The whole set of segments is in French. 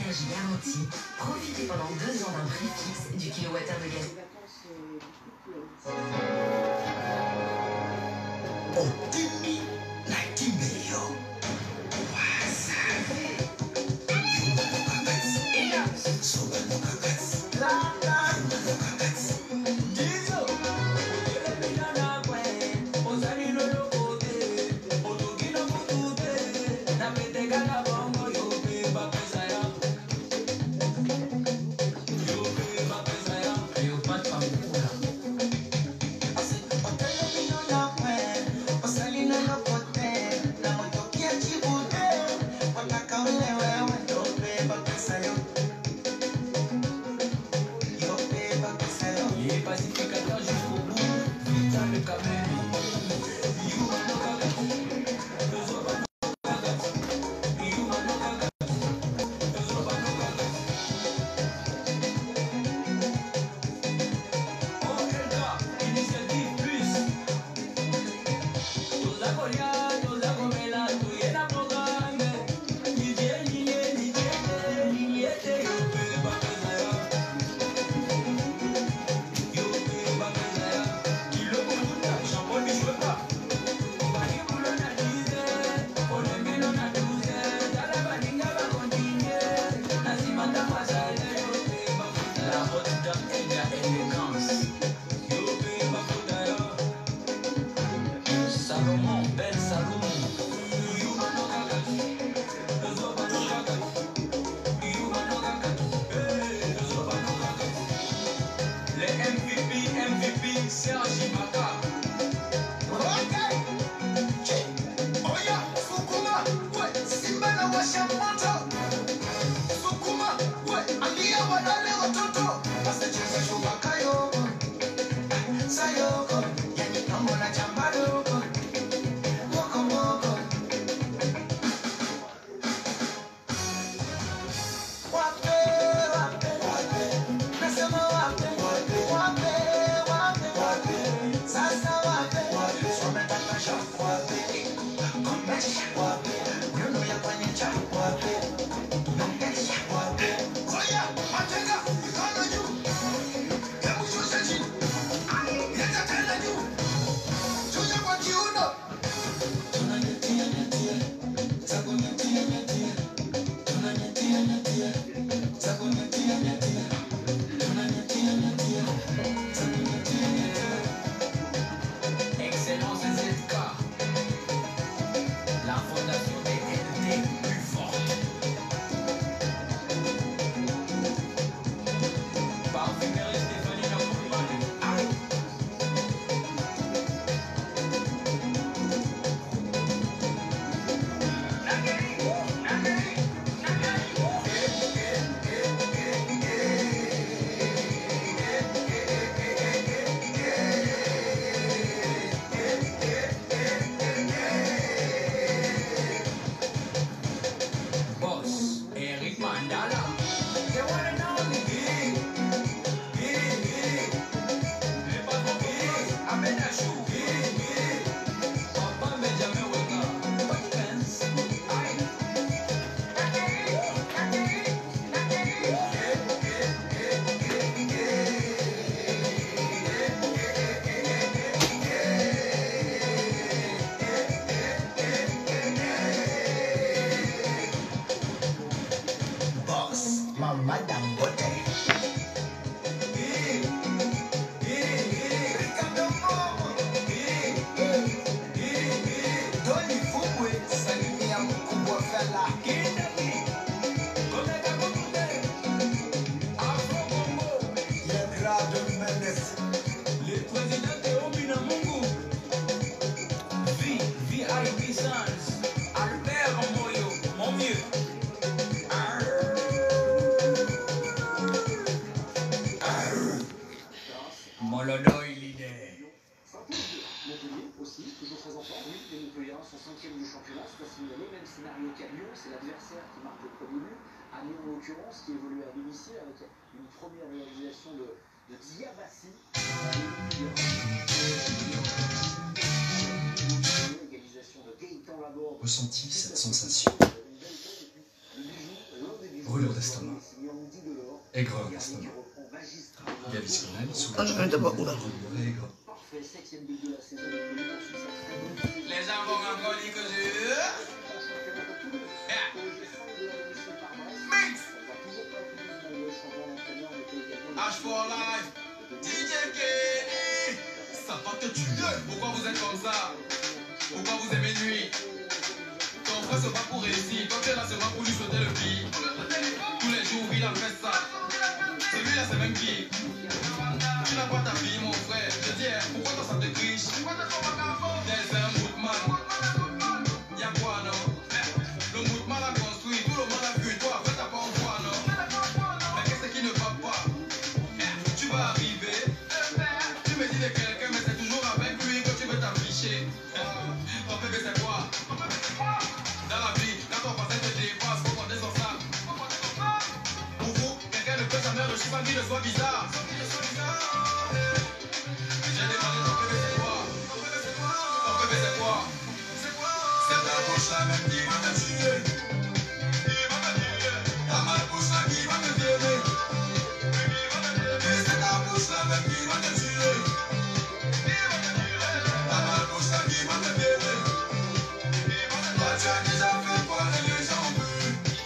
énergie garantie. Profitez pendant 2 ans d'un prix fixe du kilowattheure de gaz. Otimi na Kimeo. Wasafi. Yuma no kakatsu. Soba no kakatsu. Yuma no kakatsu. C'est l'adversaire qui marque le premier but, à Lyon en l'occurrence, qui évolue à domicile avec une première réalisation de Diabassi. Égalisation de Gaëtan Laborde. Ressenti cette sensation. brûlure d'estomac, aigreur d'estomac, gavisconnelle, soulagement, brûlure et aigreur. Les gens vont encore dire que H4 Live, DJ Kenny, ça va te tuer. Pourquoi vous êtes comme ça? Pourquoi vous aimez nuit? Ton frère se bat pour réussir, toi tu es là seulement pour lui sauter le pied. Tous les jours il a fait ça. Celui-là c'est même qui? Tu n'as pas ta fille mon frère. Je dis pourquoi toi ça te triche? T'es un moutman. Y'a quoi non? Le moutman l'a construit, tout le monde a vu. Toi après t'as pas en foi non? Mais qu'est-ce qui ne va pas? Tu vas arriver. Tu me dis de quelqu'un mais c'est toujours avec lui que tu veux t'afficher. Ton bébé c'est quoi? Dans la vie, quand ton passé te dépasse, faut compter son sac. Pour vous, quelqu'un ne peut jamais rechier sans qu'il ne soit bizarre. J'ai demandé ton bébé c'est quoi? Ton bébé c'est quoi? C'est ta bouche la même qui va te tuer. Ta malbouche là qui va te violer. Et c'est ta bouche la même qui va te tuer. Ta malbouche là qui va te violer. Toi tu as déjà fait quoi et les gens ont vu.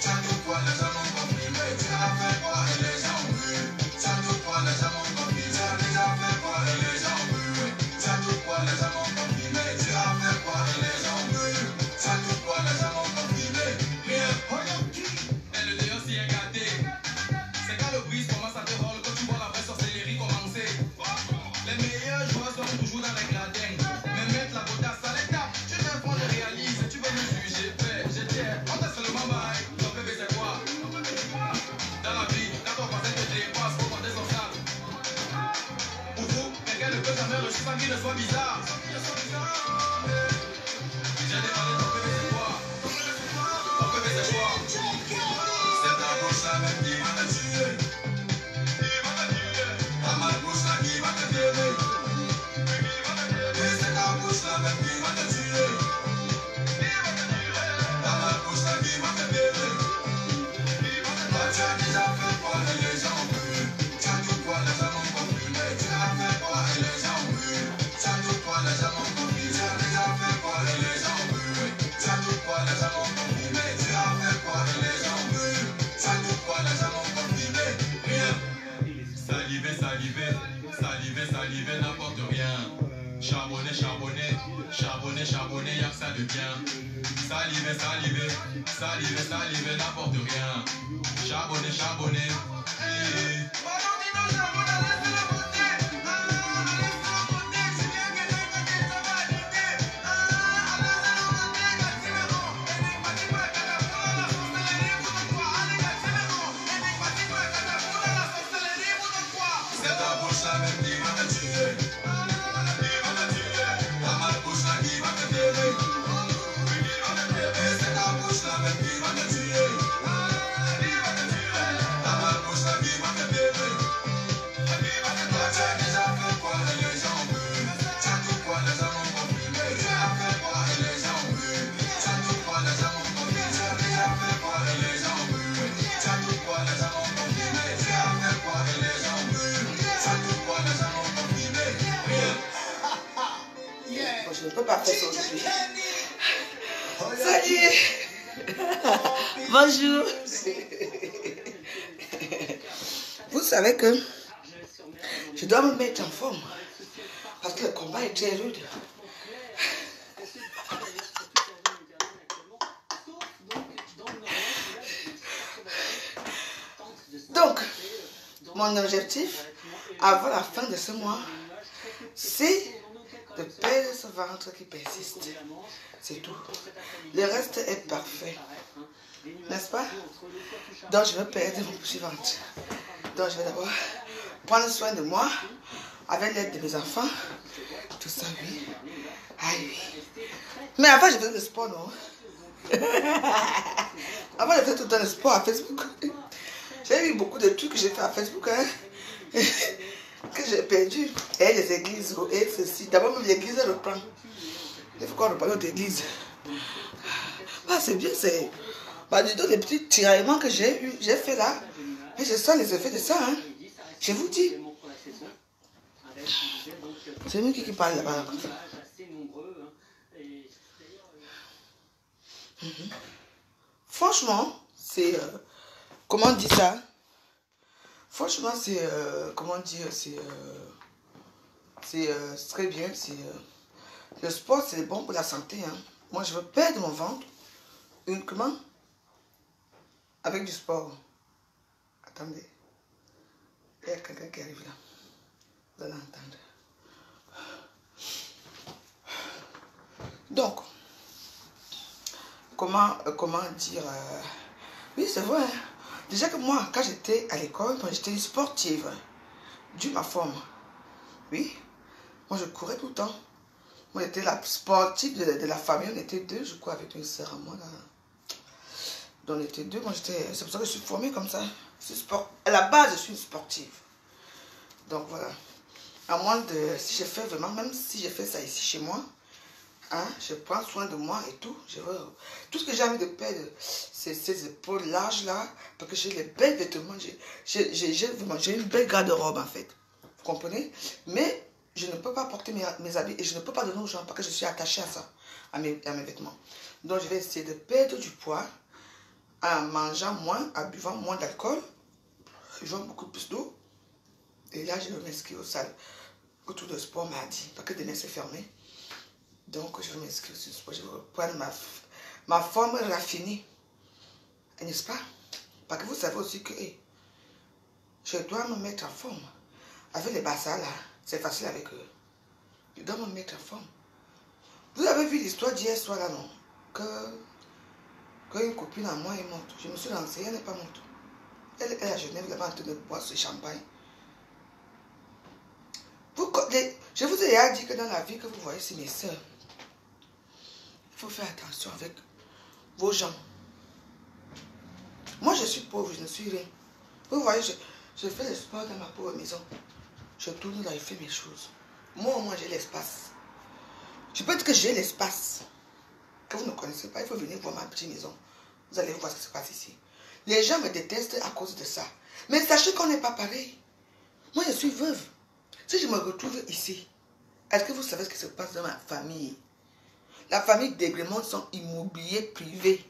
Tu as tout quoi les gens ont compris. Mais tu as fait quoi et les gens ont vu. Tu as tout quoi les gens ont compris. Tu as déjà fait quoi et les gens ont vu. Tu as tout quoi les gens ont compris. Mais tu as fait quoi et les gens ont vu. Tu as tout quoi les gens ont compris. Mais rien. Et le dehors s'y est gâté. C'est quand le brise commence à te rôle que tu vois la vraie sorcellerie commencer. Les meilleurs joueurs sont toujours dans les gradins. Mais mettre la bodasse à l'étape. Tu viens prendre le réalise. Tu veux me juger. Je tiens. On t'a seulement bail. Ton bébé c'est quoi? Dans la vie, quand ton passé te dépasse, faut compter son sac. Pour vous, quelqu'un ne peut jamais rechier sans qu'il ne soit bizarre. J'ai demandé ton bébé c'est quoi? Ton bébé c'est quoi? C'est ta bouche la même qui va te tuer. Ta malbouche là qui va te violer. Et c'est ta bouche la même qui va te tuer. Ta malbouche là qui va te violer. Toi tu as déjà fait quoi et les gens ont vu. Tu as tout quoi les gens ont compris. Mais tu as fait quoi et les gens ont vu. Tu as tout quoi les gens ont compris. Tu as déjà fait quoi et les gens ont vu. Tu as tout quoi les gens ont compris. Mais tu as fait quoi et les gens ont vu. Tu as tout quoi les gens ont compris. Mais rien. Saliver, saliver, saliver, saliver, n'importe rien. Charbonner, charbonner, charbonner, charbonner, y'a que ça de bien. Saliver, saliver, saliver, saliver, n'importe rien. Charbonner, charbonner. C'est ta bouche la même qui va te tuer. Ta malbouche là qui va te violer. Et c'est ta bouche la même qui va te tuer. Ta malbouche là qui va te violer. Toi tu as déjà fait quoi et les gens ont vu. Tu as tout quoi les gens ont compris. Mais tu as fait quoi et les gens ont vu. Tu as tout quoi les gens ont compris. Tu as déjà fait quoi et les gens ont vu. Tu as tout quoi les gens ont compris. Mais tu as fait quoi et les gens ont vu. Tu as tout quoi les gens ont compris. Mais rien. Bon, je ne peux pas faire ça aujourd'hui. Salut. Bonjour. Vous savez que je dois me mettre en forme parce que le combat est très rude. Donc, mon objectif avant la fin de ce mois, c'est de perdre ce ventre qui persiste. C'est tout. Le reste est parfait. N'est-ce pas? Donc je veux perdre mon petit ventre. Donc je vais d'abord prendre soin de moi avec l'aide de mes enfants. Tout ça, oui. Ah oui. Mais avant je faisais du sport, non? Avant je faisais tout le temps le sport à Facebook. J'ai eu beaucoup de trucs que j'ai fait à Facebook, hein, que j'ai perdu. Et les églises, et ceci. D'abord même l'église reprend. Il faut qu'on reprenne notre église. Ah, c'est bien, c'est... Bah, dis donc, les petits tiraillements que j'ai fait là, et je sens les effets de ça, hein. Je vous dis. C'est lui qui parle là-bas. Franchement, c'est... comment on dit ça? Franchement, c'est... comment dire? C'est très bien. Le sport, c'est bon pour la santé. Hein. Moi, je veux perdre mon ventre uniquement avec du sport. Attendez. Il y a quelqu'un qui arrive là. Vous allez entendre. Donc, comment dire... oui, c'est vrai. Déjà que moi, quand j'étais à l'école, j'étais une sportive. Dû ma forme. Oui. Moi, je courais tout le temps. Moi, j'étais la sportive de la famille. On était deux, je crois, avec une sœur à moi. Là. Donc, on était deux. Moi, c'est pour ça que je suis formée comme ça. À la base, je suis une sportive. Donc, voilà. À moins de... Si je fais vraiment... Même si je fais ça ici, chez moi, hein, je prends soin de moi et tout. Tout ce que j'ai envie de perdre, c'est ces épaules larges là. Parce que j'ai les belles vêtements. J'ai une belle garde-robe, en fait. Vous comprenez? Mais... je ne peux pas porter mes habits et je ne peux pas donner aux gens parce que je suis attachée à ça, à mes vêtements. Donc, je vais essayer de perdre du poids en mangeant moins, en buvant moins d'alcool, en buvant beaucoup plus d'eau. Et là, je vais m'inscrire aux salles autour de sport mardi parce que demain c'est fermé. Donc, je vais m'inscrire au sport. Je vais reprendre ma forme raffinée. N'est-ce pas? Parce que vous savez aussi que je dois me mettre en forme. Avec les bassins là. C'est facile avec eux. Je dois me mettre en forme. Vous avez vu l'histoire d'hier soir là, non? Que une copine à moi est morte. Je me suis lancée, elle n'est pas morte. Elle est à Genève, là-bas en train de boire ce champagne. Je vous ai déjà dit que dans la vie que vous voyez, c'est mes soeurs. Il faut faire attention avec vos gens. Moi, je suis pauvre, je ne suis rien. Vous voyez, je fais le sport dans ma pauvre maison. Je tourne là, je fais mes choses. Moi, au moins, j'ai l'espace. Je peux dire que j'ai l'espace. Que vous ne connaissez pas, il faut venir voir ma petite maison. Vous allez voir ce qui se passe ici. Les gens me détestent à cause de ça. Mais sachez qu'on n'est pas pareil. Moi, je suis veuve. Si je me retrouve ici, est-ce que vous savez ce qui se passe dans ma famille? La famille d'Aigremont sont immobiliers privés.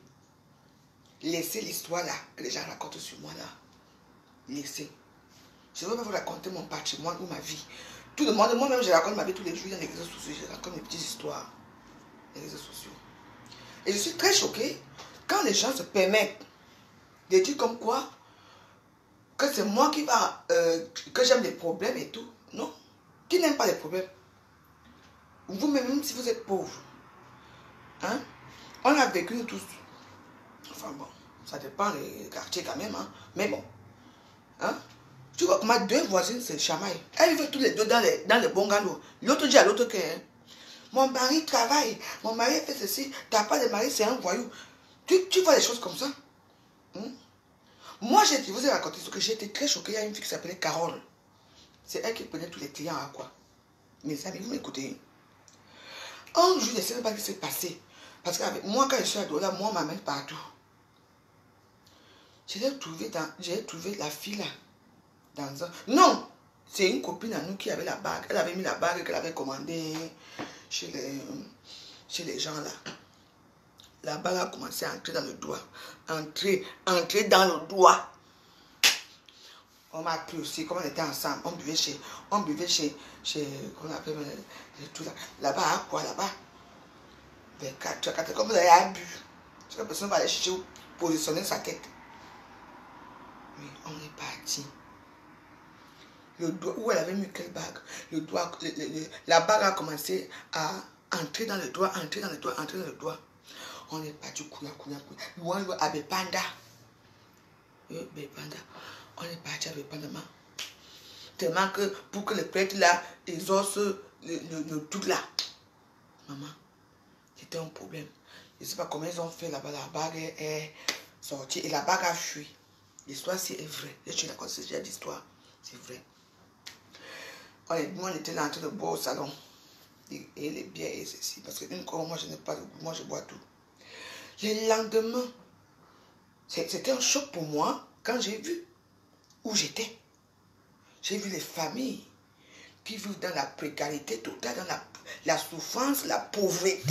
Laissez l'histoire là, que les gens racontent sur moi là. Laissez. Je ne veux pas vous raconter mon patrimoine ou ma vie. Tout le monde, moi-même, je raconte ma vie tous les jours dans les réseaux sociaux. Je raconte mes petites histoires. Les réseaux sociaux. Et je suis très choquée quand les gens se permettent de dire comme quoi que c'est moi qui va... que j'aime les problèmes et tout. Non. Qui n'aime pas les problèmes? Vous-même, même si vous êtes pauvre. Hein? On a vécu nous tous. Enfin bon, ça dépend des quartiers quand même. Hein? Mais bon. Hein? Tu vois comment deux voisines se chamaillent. Elles vivent tous les deux dans les bungalows. L'autre dit à l'autre que mon mari travaille, mon mari fait ceci, t'as pas de mari, c'est un voyou. Tu vois les choses comme ça. Moi, je vous ai raconté ce que j'ai été très choquée. Il y a une fille qui s'appelait Carole. C'est elle qui prenait tous les clients à quoi? Mes amis, vous m'écoutez. Un jour, je ne sais pas ce qui s'est passé. Parce que moi, quand je suis à Douala, moi, on m'amène partout. J'ai trouvé la fille là. Dans un... Non, c'est une copine à nous qui avait la bague. Elle avait mis la bague qu'elle avait commandée chez les gens là. La bague a commencé à entrer dans le doigt. Entrer dans le doigt. On m'a pris aussi, comme on était ensemble, on buvait chez comment on appelle tout là. Là-bas, à quoi là-bas? Vers 4, comme vous avez bu. Chaque personne va aller chercher où positionner sa tête. Oui, on est parti. Le doigt, où elle avait mis quelle bague? Le doigt, la bague a commencé à entrer dans le doigt, entrer dans le doigt. On est parti, loin à Bepanda. Bepanda. On est parti à Bepanda. Tellement que pour que les prêtres là, ils osent le tout là. Maman, c'était un problème. Je ne sais pas comment ils ont fait là-bas. La bague est sortie et la bague a fui. L'histoire, c'est vrai. Je suis d'accord, c'est déjà l'histoire. C'est vrai. On était là en train de boire au salon. Et les bières et ceci. Parce que une fois, moi, je n'ai pas de goût. Moi, je bois tout. Le lendemain, C'était un choc pour moi quand j'ai vu où j'étais. J'ai vu les familles qui vivent dans la précarité totale, dans la souffrance, la pauvreté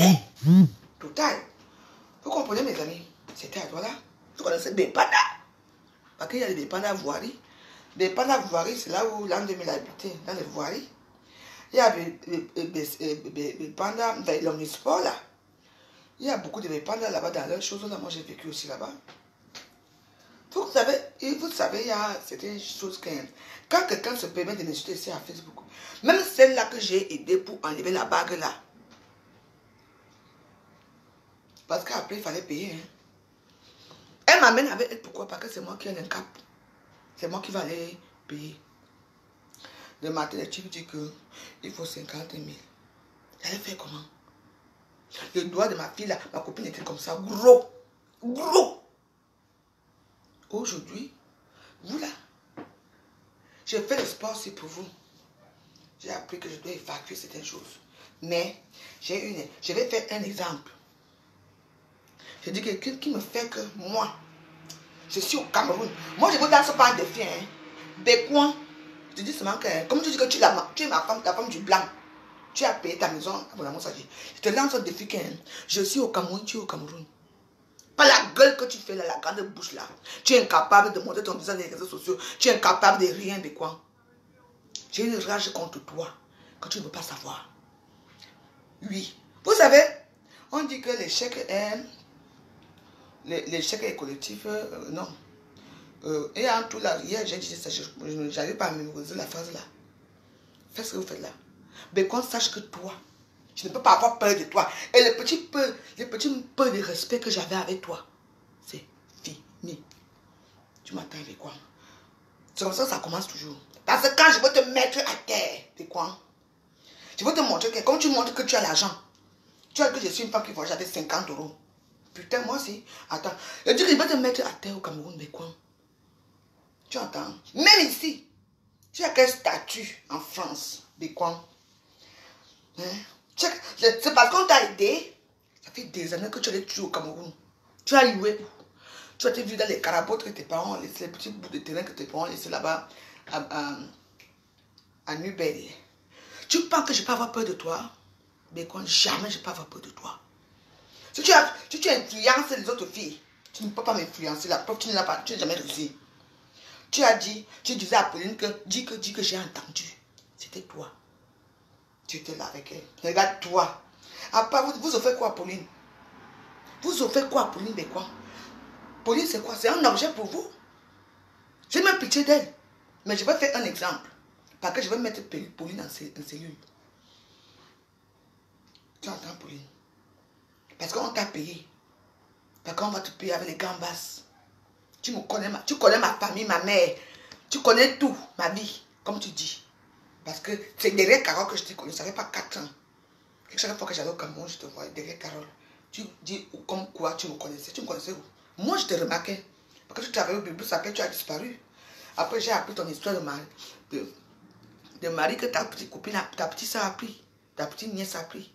totale. Vous comprenez, mes amis? C'était à Douala. Vous connaissez Bépanda? Parce qu'il y a les Bépanda voiries. Bépanda voiries, c'est là où l'an 2000 habitait, dans les voiries. Il y a Bépanda dans l'omnisport là. Il y a beaucoup de Bépanda là-bas dans leurs choses là. Moi j'ai vécu aussi là-bas. Vous savez, c'était une chose que quand quelqu'un se permet de m'insulter ici à Facebook, même celle-là que j'ai aidé pour enlever la bague là, parce qu'après il fallait payer. Hein. Elle m'amène avec elle, pourquoi? Parce que c'est moi qui ai un cap. C'est moi qui vais aller payer. Le matin, le type dit qu'il faut 50 000. Elle fait comment? Le doigt de ma fille là, ma copine était comme ça, gros. Gros. Aujourd'hui, vous là, j'ai fait le sport aussi pour vous. J'ai appris que je dois évacuer certaines choses. Mais, je vais faire un exemple. Je dis quelqu'un qui me fait que moi, je suis au Cameroun. Moi, je vous lance pas un défi. Hein. Bécoin, je te dis seulement que, comme tu dis que tu es ma femme, ta femme du blanc. Tu as payé ta maison. Je te lance un défi que je suis au Cameroun, tu es au Cameroun. Pas la gueule que tu fais là, la grande bouche là. Tu es incapable de montrer ton visage dans les réseaux sociaux. Tu es incapable de rien, Bécoin. J'ai une rage contre toi que tu ne veux pas savoir. Oui. Vous savez, on dit que l'échec est collectif. Non. Et en tout là, hier j'ai dit ça, je n'arrive pas à mémoriser la phrase là. Faites ce que vous faites là. Mais qu'on sache que toi, je ne peux pas avoir peur de toi. Et le petit peu de respect que j'avais avec toi, c'est fini. Tu m'attends avec quoi? C'est comme ça que ça commence toujours. Parce que quand je veux te mettre à terre, c'est quoi? Je veux te montrer que, comme tu montres que tu as l'argent, tu as que je suis une femme qui voyage avec 50 €. Putain, moi aussi. Attends. Je dis que je veux te mettre à terre au Cameroun, mais quoi? Tu entends? Même ici, tu as quel statut en France, mais quoi? Hein? C'est parce qu'on t'a aidé. Ça fait des années que tu es toujours au Cameroun. Tu as loué. Tu as été vu dans les carabotes que tes parents ont laissé, les petits bouts de terrain que tes parents ont laissé là-bas à Nubel. Tu penses que je ne vais pas avoir peur de toi? Mais quoi? Jamais je ne vais pas avoir peur de toi. Si tu influences les autres filles, tu ne peux pas m'influencer. La preuve, tu ne l'as pas, tu n'as jamais réussi. Tu disais à Pauline que dis que j'ai entendu. C'était toi. Tu étais là avec elle. Regarde-toi. Après, vous offrez quoi à Pauline? Vous offrez quoi à Pauline, mais quoi? Pauline, c'est quoi? C'est un objet pour vous. J'ai même pitié d'elle. Mais je vais faire un exemple. Parce que je vais mettre Pauline en cellule. Tu entends, Pauline? Parce qu'on t'a payé. Parce qu'on va te payer avec les gambas. Tu connais ma famille, ma mère. Tu connais tout, ma vie, comme tu dis. Parce que c'est derrière Carole que je te connais. Ça fait pas 4 ans. Et chaque fois que j'allais au Cameroun, je te voyais derrière Carole. Tu dis comme quoi tu me connaissais. Tu me connaissais où? Moi, je te remarquais. Parce que tu travaillais au bébé, après tu as disparu. Après, j'ai appris ton histoire de Marie que ta petite copine, ta petite soeur a appris. Ta petite nièce a appris.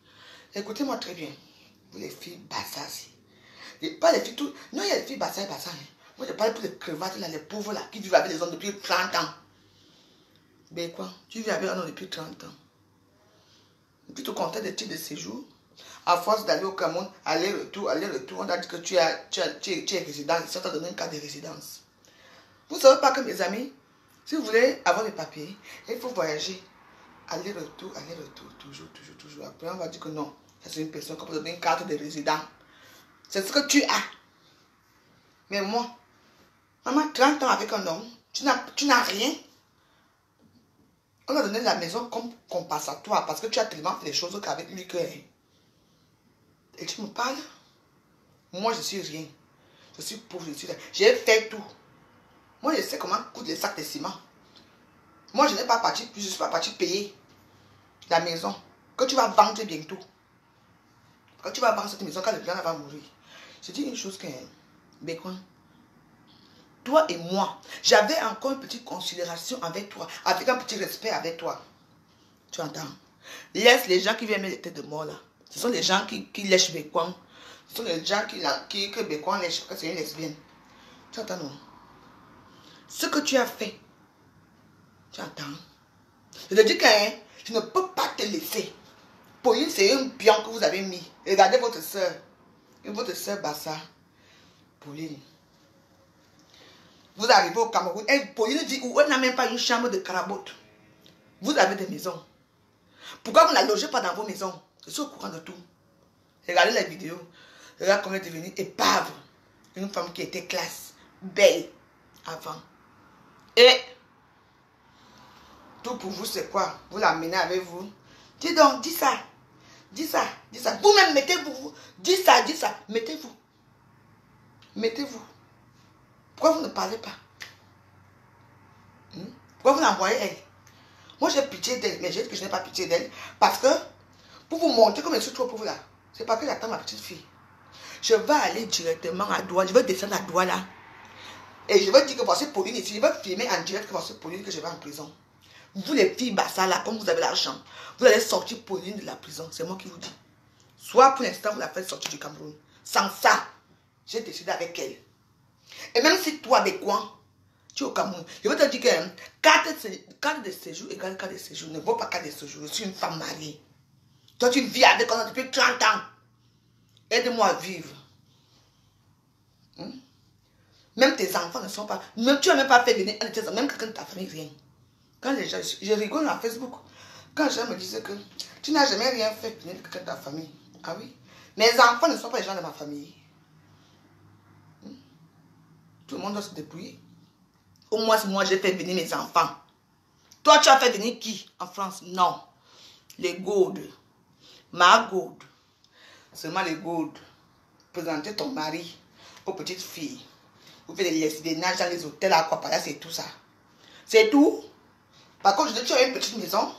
Écoutez-moi très bien. Vous les filles bassasses. Pas les filles tout. Non, il y a les filles bassasses. Hein. Moi, je parle pour les crevates, là, les pauvres là, qui vivent avec les hommes depuis 30 ans. Ben quoi? Tu vis avec un homme depuis 30 ans. Et puis tu comptais des titres de séjour. À force d'aller au Cameroun, aller-retour, on a dit que tu es résident. Ils t'ont donné une carte de résidence. Vous ne savez pas que, mes amis, si vous voulez avoir les papiers, il faut voyager. Aller-retour, toujours. Après, on va dire que non. C'est une personne qui peut donner une carte de résident. C'est ce que tu as. Mais moi, maman, 30 ans avec un homme, tu n'as rien. On a donné la maison comme compensatoire parce que tu as tellement fait les choses qu'avec lui que... Et tu me parles? Moi, je suis rien. Je suis pauvre, j'ai fait tout. Moi, je sais comment coûtent les sacs de ciment. Moi, je ne suis pas parti payer la maison que tu vas vendre bientôt. Quand tu vas vendre cette maison, quand le plan va mourir. Je dis une chose que... Bécoin, toi et moi, j'avais encore une petite considération avec toi, avec un petit respect avec toi. Tu entends? Laisse les gens qui viennent mettre les têtes de mort là. Ce sont les gens qui lèchent Bécoin. Ce sont les gens que Bécoin lèche parce que c'est une lesbienne. Tu entends, non? Ce que tu as fait, tu entends? Je te dis que je ne peux pas te laisser. Pauline, c'est un pion que vous avez mis. Regardez votre soeur. Votre soeur Bassa. Pauline. Vous arrivez au Cameroun. Et Pauline dit où elle n'a même pas une chambre de carabote. Vous avez des maisons. Pourquoi vous ne la logez pas dans vos maisons? Je suis au courant de tout. Regardez les vidéos. Regardez comment elle est devenue épave. Une femme qui était classe, belle, avant. Et tout pour vous, c'est quoi? Vous l'amenez avec vous. Dis donc, dis ça. Dis ça, dis ça. Vous-même, mettez-vous. Dis ça, mettez-vous. Mettez-vous. Pourquoi vous ne parlez pas? Pourquoi vous l'envoyez elle? Moi, j'ai pitié d'elle, mais j'ai dit que je n'ai pas pitié d'elle. Parce que, pour vous montrer comme je suis trop pauvre là, c'est pas que j'attends ma petite fille. Je vais aller directement à Douala. Je vais descendre à Douala. Et je vais dire que voici Pauline ici. Je vais filmer en direct que voici Pauline que je vais en prison. Vous les filles Bassa là, comme vous avez l'argent, vous allez sortir Pauline de la prison. C'est moi qui vous dis. Soit pour l'instant, vous la faites sortir du Cameroun. Sans ça, j'ai décidé avec elle. Et même si toi, des coins, tu es au Cameroun, je vais te dire que carte de séjour égale carte de séjour ne vaut pas carte de séjour. Je suis une femme mariée. Toi, tu vis avec moi depuis 30 ans. Aide-moi à vivre. Même tes enfants ne sont pas... Même, tu n'as même pas fait venir un de tes enfants, même quelqu'un de ta famille, rien. Quand les gens... Je rigole sur Facebook. Quand les gens me disaient que tu n'as jamais rien fait venir quelqu'un de ta famille. Ah oui? Mes enfants ne sont pas les gens de ma famille. Tout le monde doit se débrouiller. Au moins, moi, j'ai fait venir mes enfants. Toi, tu as fait venir qui en France? Non. Les Gaudes. Ma Gaude. Seulement les Gaudes. Présenter ton mari aux petites filles. Vous faites des lesbiennages dans les hôtels à Aquapala, c'est tout ça. C'est tout. Par contre, je dis, tu as une petite maison.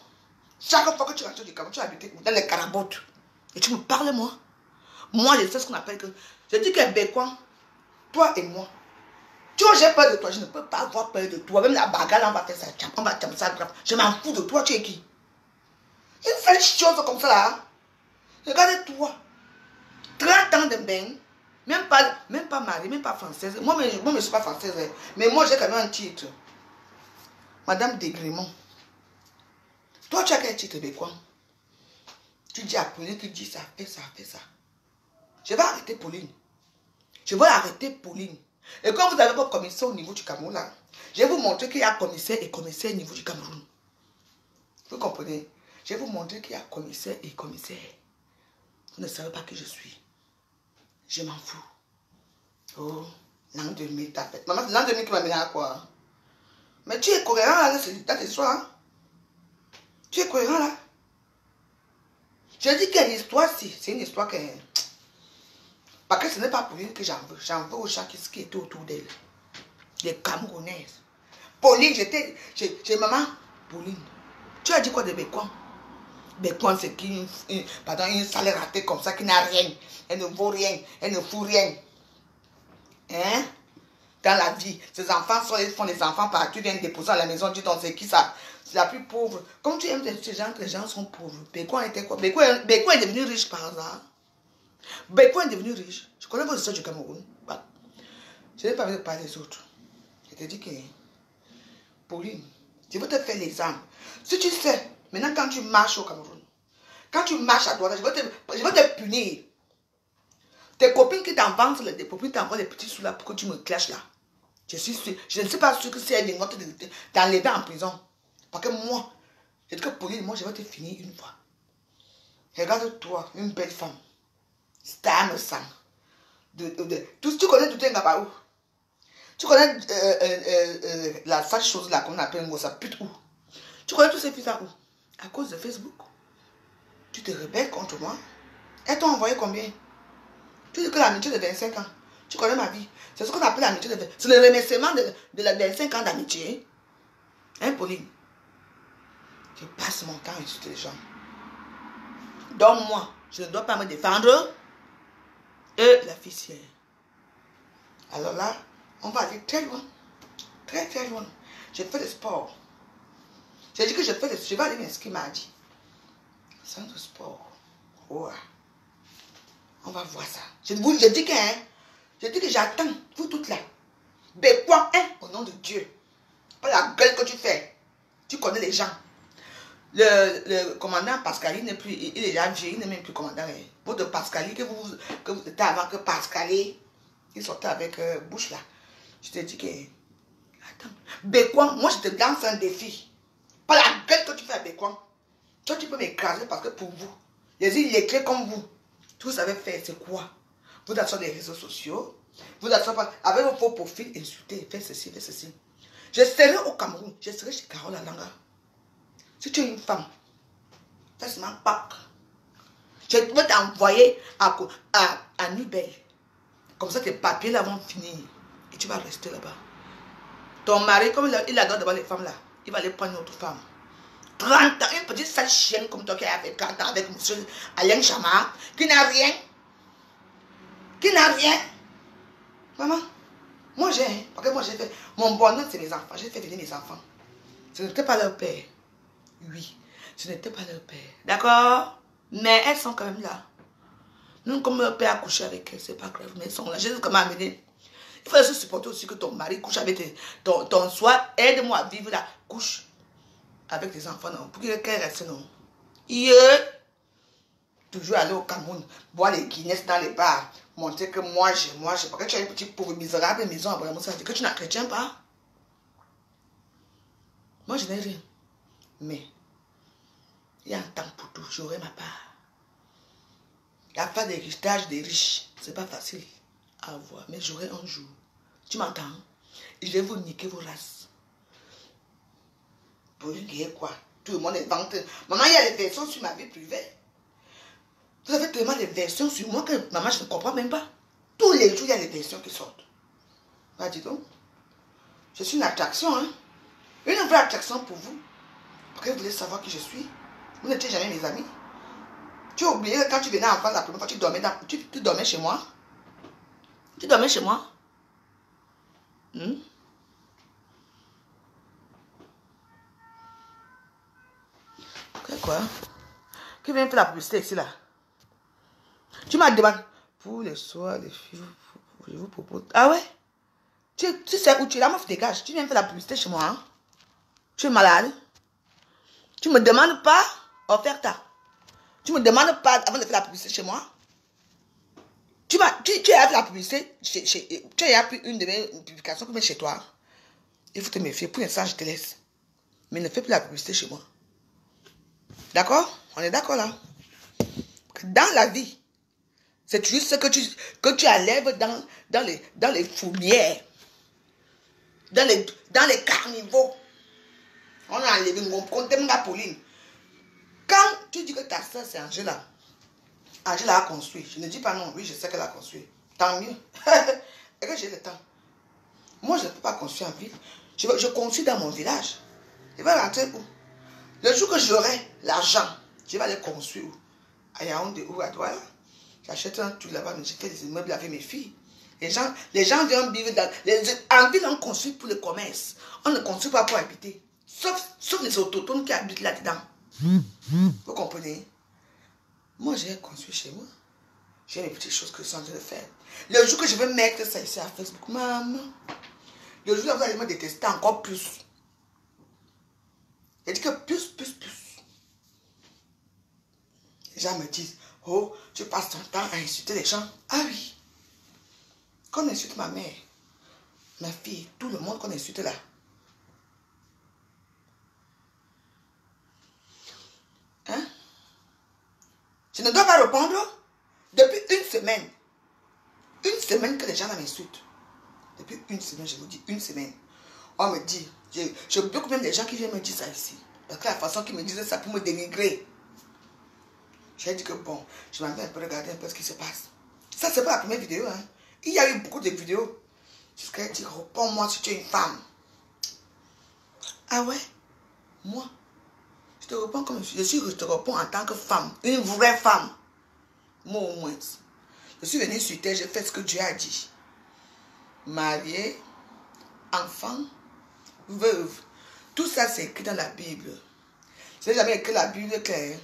Chaque fois que tu rentres du Cameroun, tu habites dans les carabotes. Et tu me parles, moi. Moi, je sais ce qu'on appelle que... Je dis que Bécoin, toi et moi, tu vois, j'ai peur de toi. Je ne peux pas avoir peur de toi. Même la bagarre, là, on va faire ça. On va faire ça. Je m'en fous de toi. Tu es qui? Une seule chose comme ça, là. Regarde-toi. 30 ans de bain. Même pas mariée, même pas française. Moi, je ne suis pas française. Mais moi, j'ai quand même un titre. Madame Desgrémont. Toi, tu as quel titre, Bécoin? Tu dis à Pauline, tu dis ça, fais ça, fais ça. Je vais arrêter Pauline. Je vais arrêter Pauline. Et quand vous avez votre commissaire au niveau du Cameroun, là, je vais vous montrer qu'il y a commissaire et commissaire au niveau du Cameroun. Vous comprenez? Je vais vous montrer qu'il y a commissaire et commissaire. Vous ne savez pas qui je suis. Je m'en fous. Oh, l'an 2000, t'as fait. Maman, c'est l'an 2000 qui m'a mené à quoi? Mais tu es cohérent là, c'est dans tes histoires. Hein? Tu es cohérent là. Je dis que l'histoire, si, c'est une histoire que... Parce que ce n'est pas Pauline que j'en veux. J'en veux aux gens qui étaient autour d'elle. Les Camerounaises. Pauline, j'ai maman. Pauline, tu as dit quoi de Bécoin? Bécoin, c'est qui une sale ratée comme ça qui n'a rien. Elle ne vaut rien. Elle ne fout rien. Hein? Dans la vie, ses enfants font des enfants partout. Tu viens déposer à la maison. Tu dis donc c'est qui ça? C'est la plus pauvre. Comme tu aimes ces gens, que les gens sont pauvres. Bécoin était quoi? Bécoin est devenu riche par hasard. Bécoin est devenu riche. Je connais vos histoires du Cameroun. Bah, je n'ai pas envie de parler des autres. Je te dis que, Pauline, je veux te faire l'exemple. Si tu sais, maintenant quand tu marches au Cameroun, quand tu marches à Douala, je vais te punir. Tes copines qui t'envoient des copines t'envoient des petits sous là pour que tu me clashes là. Je ne suis pas sûre que c'est elle qui t'enlever en prison. Parce que moi, je dis que Pauline, moi je vais te finir une fois. Regarde-toi, une belle femme. Star me sang. Tu connais tout un gabaou. Tu connais la sale chose là qu'on appelle ça pute où. Tu connais tous ces filles là où? À cause de Facebook. Tu te rebelles contre moi. Elles t'ont envoyé combien? Tu dis que l'amitié de 25 ans. Tu connais ma vie. C'est ce qu'on appelle l'amitié de 25 ans. C'est le remerciement de la 25 ans d'amitié. Hein, Pauline? Je passe mon temps à insulter les gens. Donc moi, je ne dois pas me défendre. Et la ficière. Alors là, on va aller très loin. Très très loin. Je fais du sport. J'ai dit que je vais aller m'inscrire mardi. Centre de sport. Ouais. On va voir ça. Je dis que j'attends, vous toutes là. Bécoin, hein, au nom de Dieu. Pas la gueule que tu fais. Tu connais les gens. Le commandant Pascali n'est plus, il est déjà vieux, il n'est même plus commandant. Votre Pascali, que vous étiez avant que Pascali, il sortait avec Bush là. Je te dis que, attends, Bécoin, moi je te lance un défi. Pas la gueule que tu fais à Bécoin. Toi tu peux m'écraser parce que pour vous, les illettrés comme vous, tout vous savez faire, c'est quoi? Vous êtes sur les réseaux sociaux, vous êtes avec vos faux profils, insulter, faire ceci, faire ceci. Je serai au Cameroun, je serai chez Carole Alanga. Si tu es une femme, ça se manque pas. Je peux t'envoyer à Nubel. Comme ça, tes papiers là vont finir. Et tu vas rester là-bas. Ton mari, comme il adore devant les femmes là, il va aller prendre une autre femme. 30 ans, une petite sale chienne comme toi qui a fait 40 ans avec monsieur Alain Chama, qui n'a rien. Qui n'a rien. Maman, moi j'ai, parce que moi j'ai fait, mon bonheur c'est mes enfants, j'ai fait venir mes enfants. Ce n'était pas leur père. Oui, ce n'était pas leur père. D'accord? Mais elles sont quand même là. Nous, comme leur père a couché avec elles, c'est pas grave, mais elles sont là. Jésus comment amener. Il faut se supporter aussi que ton mari couche avec ton soir. Aide-moi à vivre là. Couche avec tes enfants, non. Pour qu'elles restent, non. Toujours aller au Cameroun, boire les Guinness dans les bars, montrer que moi j'ai. Parce que tu as une petite pauvre misérable maison à Brahma, ça veut dire que tu n'entretiens pas. Moi je n'ai rien. Mais il y a un temps pour tout, j'aurai ma part. La part d'héritage des riches, c'est pas facile à avoir, mais j'aurai un jour. Tu m'entends? Et je vais vous niquer vos races. Pour niquer quoi? Tout le monde est vanté. Maman, il y a des versions sur ma vie privée. Vous avez tellement de versions sur moi que maman, je ne comprends même pas. Tous les jours, il y a des versions qui sortent. Bah, dis donc. Je suis une attraction, hein? Une vraie attraction pour vous. Parce que vous voulez savoir qui je suis. Vous n'étiez jamais mes amis. Tu as oublié que quand tu venais en France la première fois, tu dormais chez moi. Tu dormais chez moi. Quoi? Qui vient faire la publicité ici là? Tu m'as demandé. Pour les soirs, les filles, je vous propose. Ah ouais? Tu sais où tu es là, moi, dégage. Tu viens faire la publicité chez moi. Hein? Tu es malade? Tu me demandes pas, Offerta. Tu me demandes pas avant de faire la publicité chez moi. Tu as fait la publicité, tu as pris une de mes publications pour mettre chez toi. Il faut te méfier. Pour l'instant, je te laisse. Mais ne fais plus la publicité chez moi. D'accord? On est d'accord là? Dans la vie, c'est juste ce que tu enlèves dans les fourmières. Dans les carnivaux. On a enlevé mon Pauline. Quand tu dis que ta soeur c'est Angela, Angela a construit. Je ne dis pas non, oui, je sais qu'elle a construit. Tant mieux. Et que j'ai le temps. Moi, je ne peux pas construire en ville. Je construis dans mon village. Je vais rentrer où? Le jour que j'aurai l'argent, je vais aller construire où? À Yaoundé ou à Douala. J'achète un truc là-bas, mais j'ai fait des immeubles avec mes filles. Les gens viennent vivre dans... En ville, on construit pour le commerce. On ne construit pas pour habiter. Sauf les autochtones qui habitent là-dedans. Vous comprenez? Moi, j'ai construit chez moi. J'ai mes petites choses que je suis en train de faire. Le jour que je vais mettre ça ici à Facebook, maman, le jour où vous allez me détester encore plus. J'ai dit que plus. Les gens me disent, oh, tu passes ton temps à insulter les gens. Ah oui. Quand on insulte ma mère, ma fille, tout le monde qu'on insulte là. Hein? Je ne dois pas répondre depuis une semaine. Une semaine que les gens m'insultent. Depuis une semaine, je vous dis une semaine. On me dit, je bloque même les gens qui viennent me dire ça ici. Parce que la façon qu'ils me disent ça pour me dénigrer. J'ai dit que bon, je m'en vais un peu regarder un peu ce qui se passe. Ça, c'est pas la première vidéo. Hein. Il y a eu beaucoup de vidéos. Jusqu'à elle dit, réponds-moi si tu es une femme. Ah ouais? Moi? Je te réponds comme je te réponds en tant que femme. Une vraie femme. Moi au moins. Je suis venue sur terre, j'ai fait ce que Dieu a dit. Mariée, enfant, veuve. Tout ça, c'est écrit dans la Bible. Je n'ai jamais écrit la Bible claire.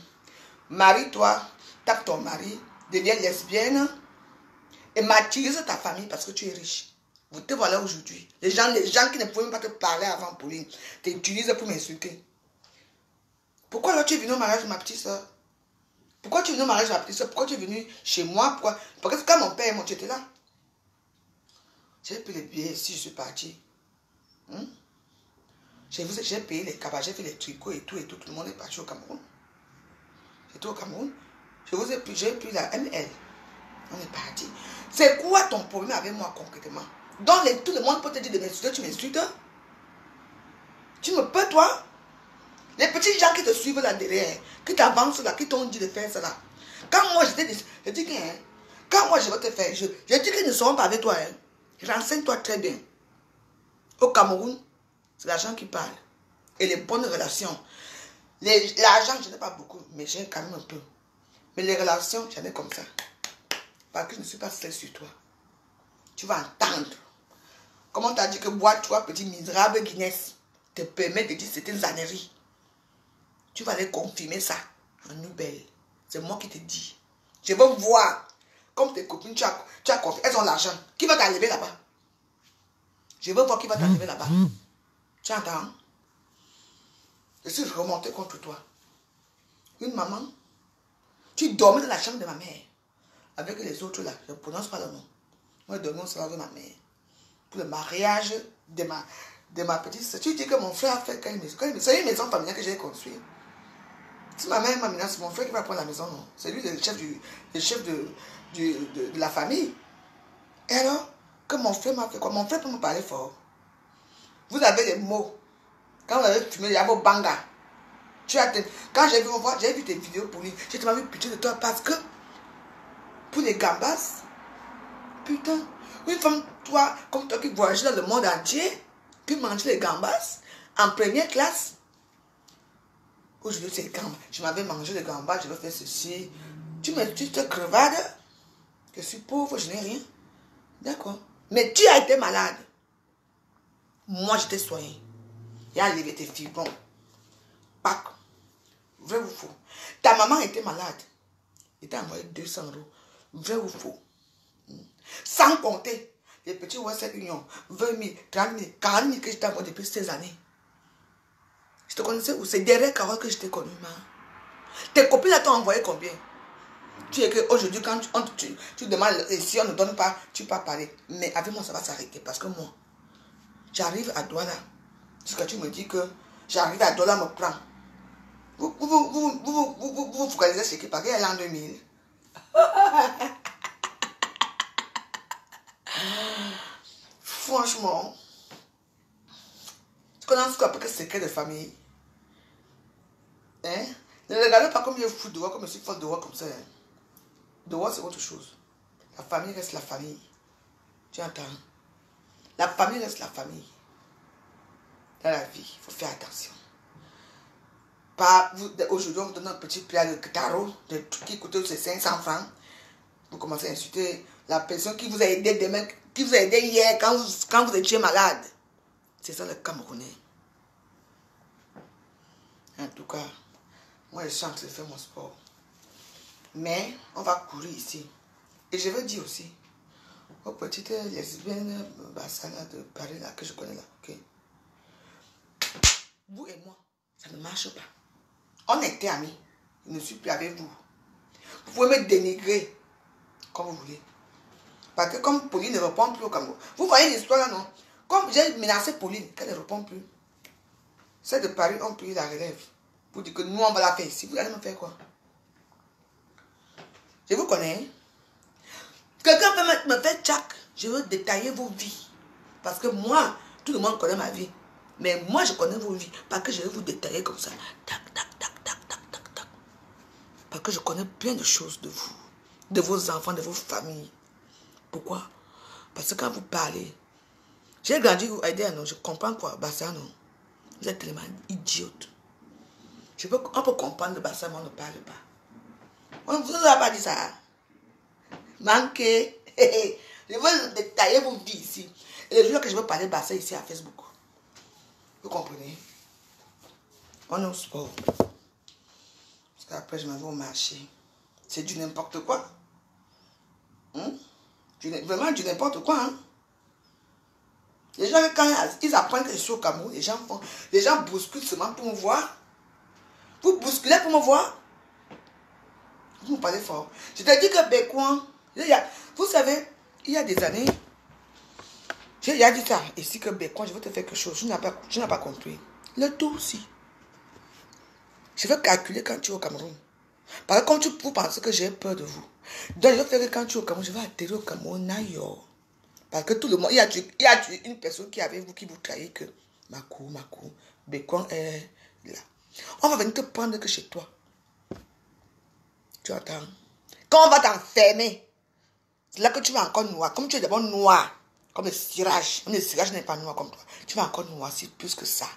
Marie-toi, tape ton mari, deviens lesbienne et martyrise ta famille parce que tu es riche. Vous te voilà aujourd'hui. Les gens qui ne pouvaient même pas te parler avant, Pauline, t'utilisent pour m'insulter. Pourquoi alors tu es venu au mariage de ma petite soeur? Pourquoi tu es venu au mariage de ma petite soeur? Pourquoi tu es venu chez moi? Pourquoi? Parce que quand mon père est mort, tu étais là. J'ai pris les billets si je suis parti. J'ai payé les cabas, j'ai fait les tricots et tout. Tout le monde est parti au Cameroun. J'étais au Cameroun. J'ai pris la ML. On est parti. C'est quoi ton problème avec moi concrètement? Donc tout le monde peut te dire de m'insulter, tu m'insultes? Tu me peux, toi? Les petits gens qui te suivent là derrière, qui t'avancent là, qui t'ont dit de faire ça là. Quand moi j'étais, je dis que, quand moi je vais te faire, je dis qu'ils ne seront pas avec toi. Renseigne-toi très bien. Au Cameroun, c'est l'argent qui parle. Et les bonnes relations. L'argent, je n'ai pas beaucoup, mais j'ai quand même un peu. Mais les relations, j'en ai comme ça. Parce que je ne suis pas seule sur toi. Tu vas entendre. Comment tu as dit que moi, toi, petit misérable Guinness, te permet de dire certaines âneries. Tu vas aller confirmer ça en nouvelle. C'est moi qui te dis. Je veux voir. Comme tes copines, tu as confiance. Elles ont l'argent. Qui va t'arriver là-bas? Je veux voir qui va t'arriver là-bas. Tu entends? Je suis remonté contre toi. Une maman. Tu dormais dans la chambre de ma mère. Avec les autres là. Je ne prononce pas le nom. Moi, je dormais au salon de ma mère. Pour le mariage de ma petite soeur. Tu dis que mon frère a fait quelle maison? C'est une maison familiale que j'ai construite. Si ma mère m'a mis, c'est mon frère qui va prendre la maison, non. C'est lui le chef de la famille. Et alors, que mon frère m'a fait quoi? Mon frère peut me parler fort. Vous avez les mots. Quand vous avez fumé, il y a vos bangas. Quand j'ai vu tes vidéos pour lui, j'ai tellement vu pitié de toi parce que pour les gambas, putain, une femme, toi, comme toi qui voyage dans le monde entier, qui mange les gambas en première classe. Aujourd'hui, c'est gambas. Je m'avais mangé les gambas, je vais faire ceci. Tu te crevades. Je suis pauvre, je n'ai rien. D'accord. Mais tu as été malade. Moi, j'étais soigné. Il a levé tes fibrons. Pac. Vrai ou faux? Ta maman était malade. Il t'a envoyé 200 €. Vrai ou faux? Sans compter les petits Western Union, 20 000, 30 000, 40 000 que je t'ai envoyé depuis ces années. Je te connaissais où? C'est derrière Carole que je t'ai connu, man. Tes copines là t'ont envoyé combien? Tu es que aujourd'hui, quand tu demandes, et si on ne donne pas, tu peux pas parler. Mais avec moi, ça va s'arrêter. Parce que moi, j'arrive à Douala. Jusqu'à tu me dis que j'arrive à Douala, me prend. Vous focalisez sur qui? Parce qu'elle est en 2000. Franchement, tu connais ce qu'on appelle secret de famille. Hein? Ne regardez pas comme je fous dehors, comme je suis folle dehors comme ça. Hein? Dehors, c'est autre chose. La famille reste la famille. Tu entends? La famille reste la famille. Dans la vie, il faut faire attention. Aujourd'hui, on vous donne un petit plat de tarot qui coûte 500 francs. Vous commencez à insulter la personne qui vous a aidé demain, qui vous a aidé hier quand vous étiez malade. C'est ça le Camerounais. En tout cas, moi je suis en train de faire mon sport. Mais on va courir ici. Et je veux dire aussi aux petites lesbiennes Bassana de Paris là, que je connais là. Okay? Vous et moi, ça ne marche pas. On était amis. Je ne suis plus avec vous. Vous pouvez me dénigrer comme vous voulez. Parce que comme Pauline ne répond plus au Cameroun. Vous voyez l'histoire là, non? Comme j'ai menacé Pauline, qu'elle ne répond plus. Celles de Paris ont pris la relève. Pour dire que nous, on va la faire ici. Vous allez me faire quoi? Je vous connais. Quelqu'un peut me faire tchac. Je veux détailler vos vies. Parce que moi, tout le monde connaît ma vie. Mais moi, je connais vos vies. Parce que je vais vous détailler comme ça. Tac, tac, tac, tac, tac, tac, tac. Parce que je connais plein de choses de vous. De vos enfants, de vos familles. Pourquoi? Parce que quand vous parlez, j'ai grandi au Haïti, non, je comprends quoi, Bassa, non. Vous êtes tellement idiote. On peut comprendre le Bassa, mais on ne parle pas. On ne vous a pas dit ça. Manqué. Je veux détailler vos vies ici. Et le jour que je veux parler Bassa ici à Facebook. Vous comprenez? On est au sport. Parce qu'après, je m'en vais au marché. C'est du n'importe quoi. Vraiment du n'importe quoi. Hein? Les gens, quand ils apprennent que je suis au Cameroun, les gens bousculent seulement pour me voir. Vous bousculez pour me voir. Vous me parlez fort. Je te dis que Bécoin, vous savez, il y a des années, j'ai dit ça ici que Bécoin, je veux te faire quelque chose. Je n'ai pas compris. Le tout aussi. Je veux calculer quand tu es au Cameroun. Parce que comme vous pensez que j'ai peur de vous. Donc je veux faire que quand tu es au Cameroun, je vais atterrir au Cameroun ailleurs. Parce que tout le monde, il y a une personne qui est avec vous, qui vous trahit que Makou, Bécoin est là. On va venir te prendre que chez toi. Tu entends? Quand on va t'enfermer, c'est là que tu vas encore noir. Comme tu es d'abord noir, comme le cirage. Même le cirage n'est pas noir comme toi. Tu vas encore noircir plus que ça.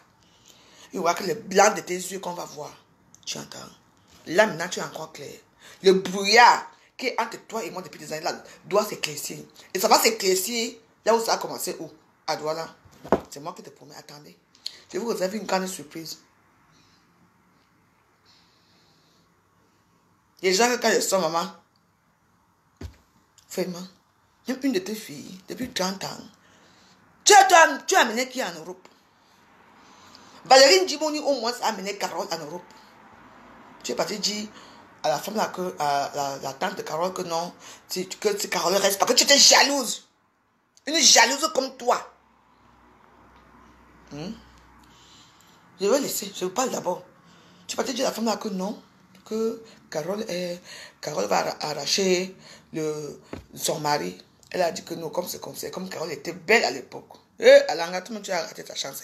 Il y aura que le blanc de tes yeux qu'on va voir. Tu entends? Là maintenant tu es encore clair. Le brouillard qui est entre toi et moi depuis des années là doit s'éclaircir. Et ça va s'éclaircir là où ça a commencé. Où? À Douala. C'est moi qui te promets. Attendez. Je vais vous réserver une grande surprise. Les gens, quand je sors, maman, vraiment, même une de tes filles, depuis 30 ans, tu as amené qui en Europe? Valérie Djimouni, au moins, a amené Carole en Europe. Tu es parti dire à la femme, à la tante de Carole, que non, que Carole reste, parce que tu étais jalouse. Une jalouse comme toi. Je vais laisser, je vous parle d'abord. Tu es parti dire à la femme là que non, que Carole va arracher son mari. Elle a dit que non, comme c'est comme ça, comme Carole était belle à l'époque. Et Alanga, tout le monde, tu as raté ta chance.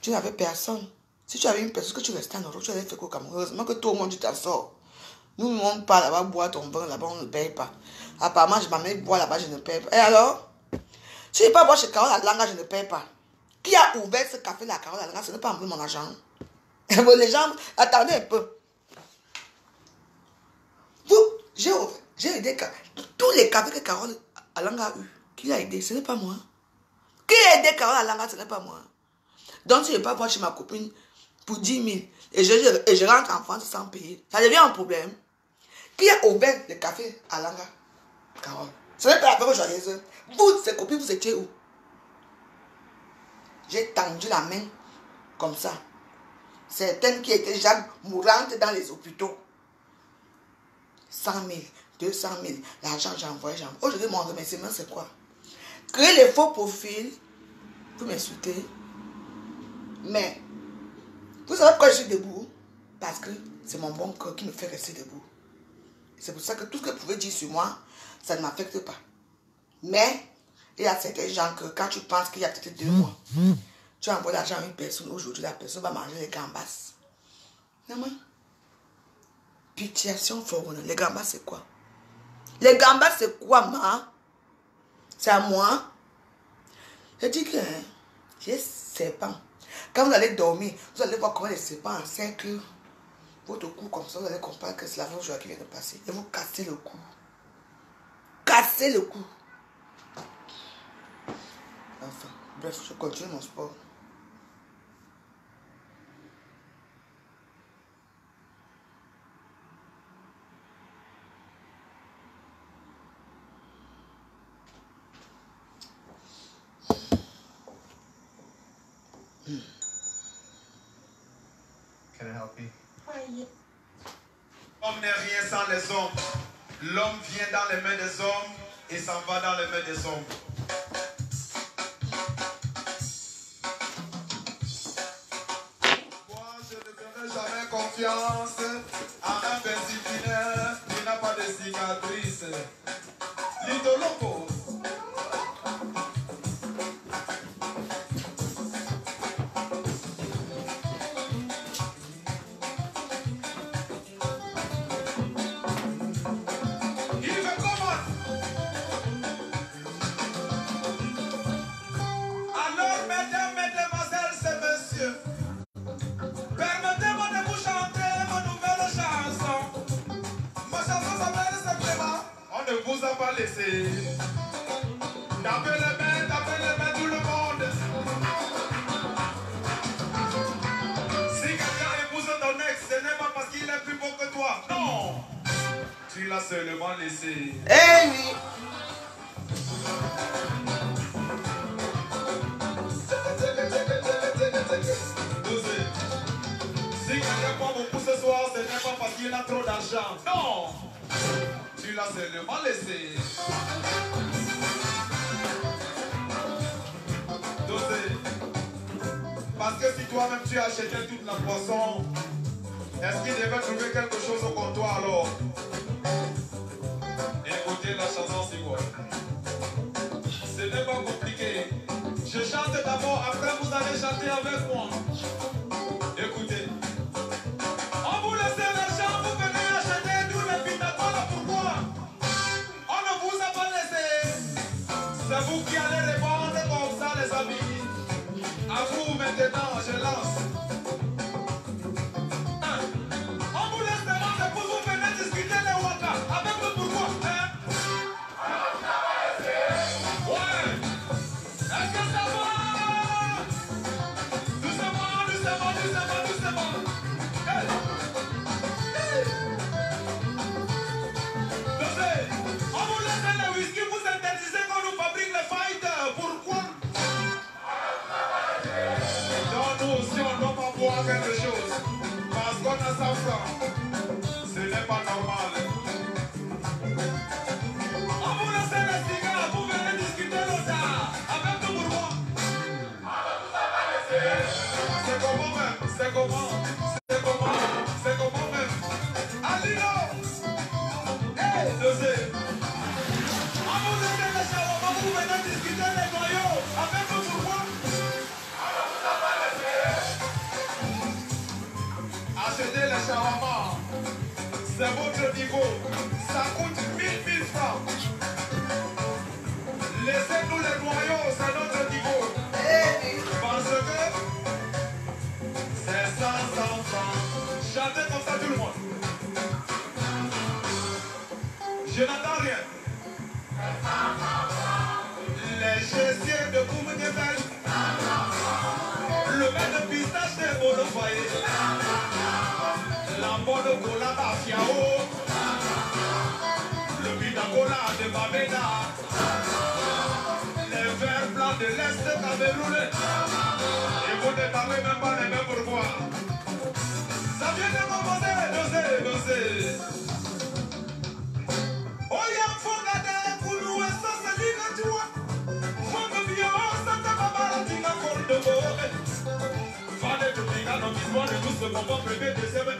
Tu n'avais personne. Si tu avais une personne que tu restais en Europe, tu allais faire quoi comme heureusement que tout le monde, tu t'en sors. Nous ne monte pas là-bas, boire ton vin, là-bas, on ne paye pas. Apparemment, je m'amène boire là-bas, je ne paye pas. Et alors? Si je ne pas boire chez Carole Alanga, je ne paye pas. Qui a ouvert ce café là, Carole Alanga, ce n'est pas mon argent. Les gens, attendez un peu. J'ai aidé tous les cafés que Carole Alanga a eu. Qui l'a aidé? Ce n'est pas moi. Qui a aidé Carole Alanga? Ce n'est pas moi. Donc, si je ne vais pas voir chez ma copine pour 10 000 et je rentre en France sans payer, ça devient un problème. Qui a ouvert le café Alanga? Carole. Ce n'est pas la peur joyeuse. Vous, ces copines, vous étiez où? J'ai tendu la main comme ça. Certaines qui étaient déjà mourantes dans les hôpitaux. 100 000, 200 000. L'argent, j'ai envoyé. Aujourd'hui, mon remerciement, c'est quoi? Créer les faux profils. Vous m'insultez. Mais, vous savez pourquoi je suis debout? Parce que c'est mon bon cœur qui me fait rester debout. C'est pour ça que tout ce que vous pouvez dire sur moi, ça ne m'affecte pas. Mais, il y a certains gens que quand tu penses qu'il y a peut-être 2 mois, tu envoies l'argent à une personne, aujourd'hui la personne va manger les gambas. Non, mais, pitiation forone. Les gambas, c'est quoi? Les gambas, c'est quoi, ma? C'est à moi. Je dis que j'ai serpent. Quand vous allez dormir, vous allez voir comment les serpents encerclent votre cou comme ça. Vous allez comprendre que c'est la même chose qui vient de passer. Et vous cassez le cou. Cassez le cou. Enfin, bref, je continue mon sport. Can I help you? L'homme n'est rien sans les hommes. L'homme vient dans les mains des hommes et s'en va dans les mains des hommes. Moi, je ne ferai jamais confiance à un persifinaire qui n'a pas de cicatrice. Lito loco. Tapez les mains tout le monde. Si quelqu'un épouse ton ex, ce n'est pas parce qu'il est plus beau que toi. Non. Tu l'as seulement laissé. Eh oui. l'argent. Non, tu l'as seulement laissé. Dosé. Parce que si toi-même tu as acheté toute la poisson, est-ce qu'il devait trouver quelque chose au comptoir alors? Écoutez la chanson c'est quoi? Ce n'est pas compliqué. Je chante d'abord, après vous allez chanter avec moi. Écoutez. On vous laisse l'argent, vous venez acheter tous les pitacoles. Pourquoi? On ne vous a pas laissé. C'est vous qui allez répondre comme ça les amis. À vous maintenant, je lance. On vous laisse demander pour vous venir discuter les waka. Avec le pourquoi, hein? Ouais. Est-ce que ça va? Doucement, doucement, doucement, doucement. Hey. Hey. Dosé, on vous laisse le whisky, vous interdisez qu'on nous fabrique les fighters. Pourquoi? Non, nous aussi, on ne doit pas boire quelque chose. Parce qu'on a 100 francs. Ce n'est pas normal. On vous laisse les cigares, vous venez discuter l'autre. Avec le bourgeois. C'est comment même? C'est comment? C'est comment? C'est comment même? Alilo! Hey, Dosé! On vous laisse les shawarma, vous venez discuter les noyaux. Avec le bourgeois. Achetez les shawarma. C'est votre niveau. Ça coûte 1000 francs. Laissez-nous les noyaux, c'est notre niveau. Parce que c'est 100 francs. Chantez comme ça tout le monde. Je n'entends rien. Les gessiers de Boum de Belle. Le maître de pistache de Bolofaye. La bonne cola Bafiao. Le pitacola de Babena. Les verres blancs de l'Est Cameroun. Et vous ne parlez même pas les mêmes pourquoi. Ça vient de commencer, Dosé, Dosé. Oh, y'a un fond gade pour nous et ça c'est dit que tu vois. Fond de violence, ça t'a pas baratina pour de beau. Fallait tout piquer dans l'histoire de tous ce moment privé de ses mains.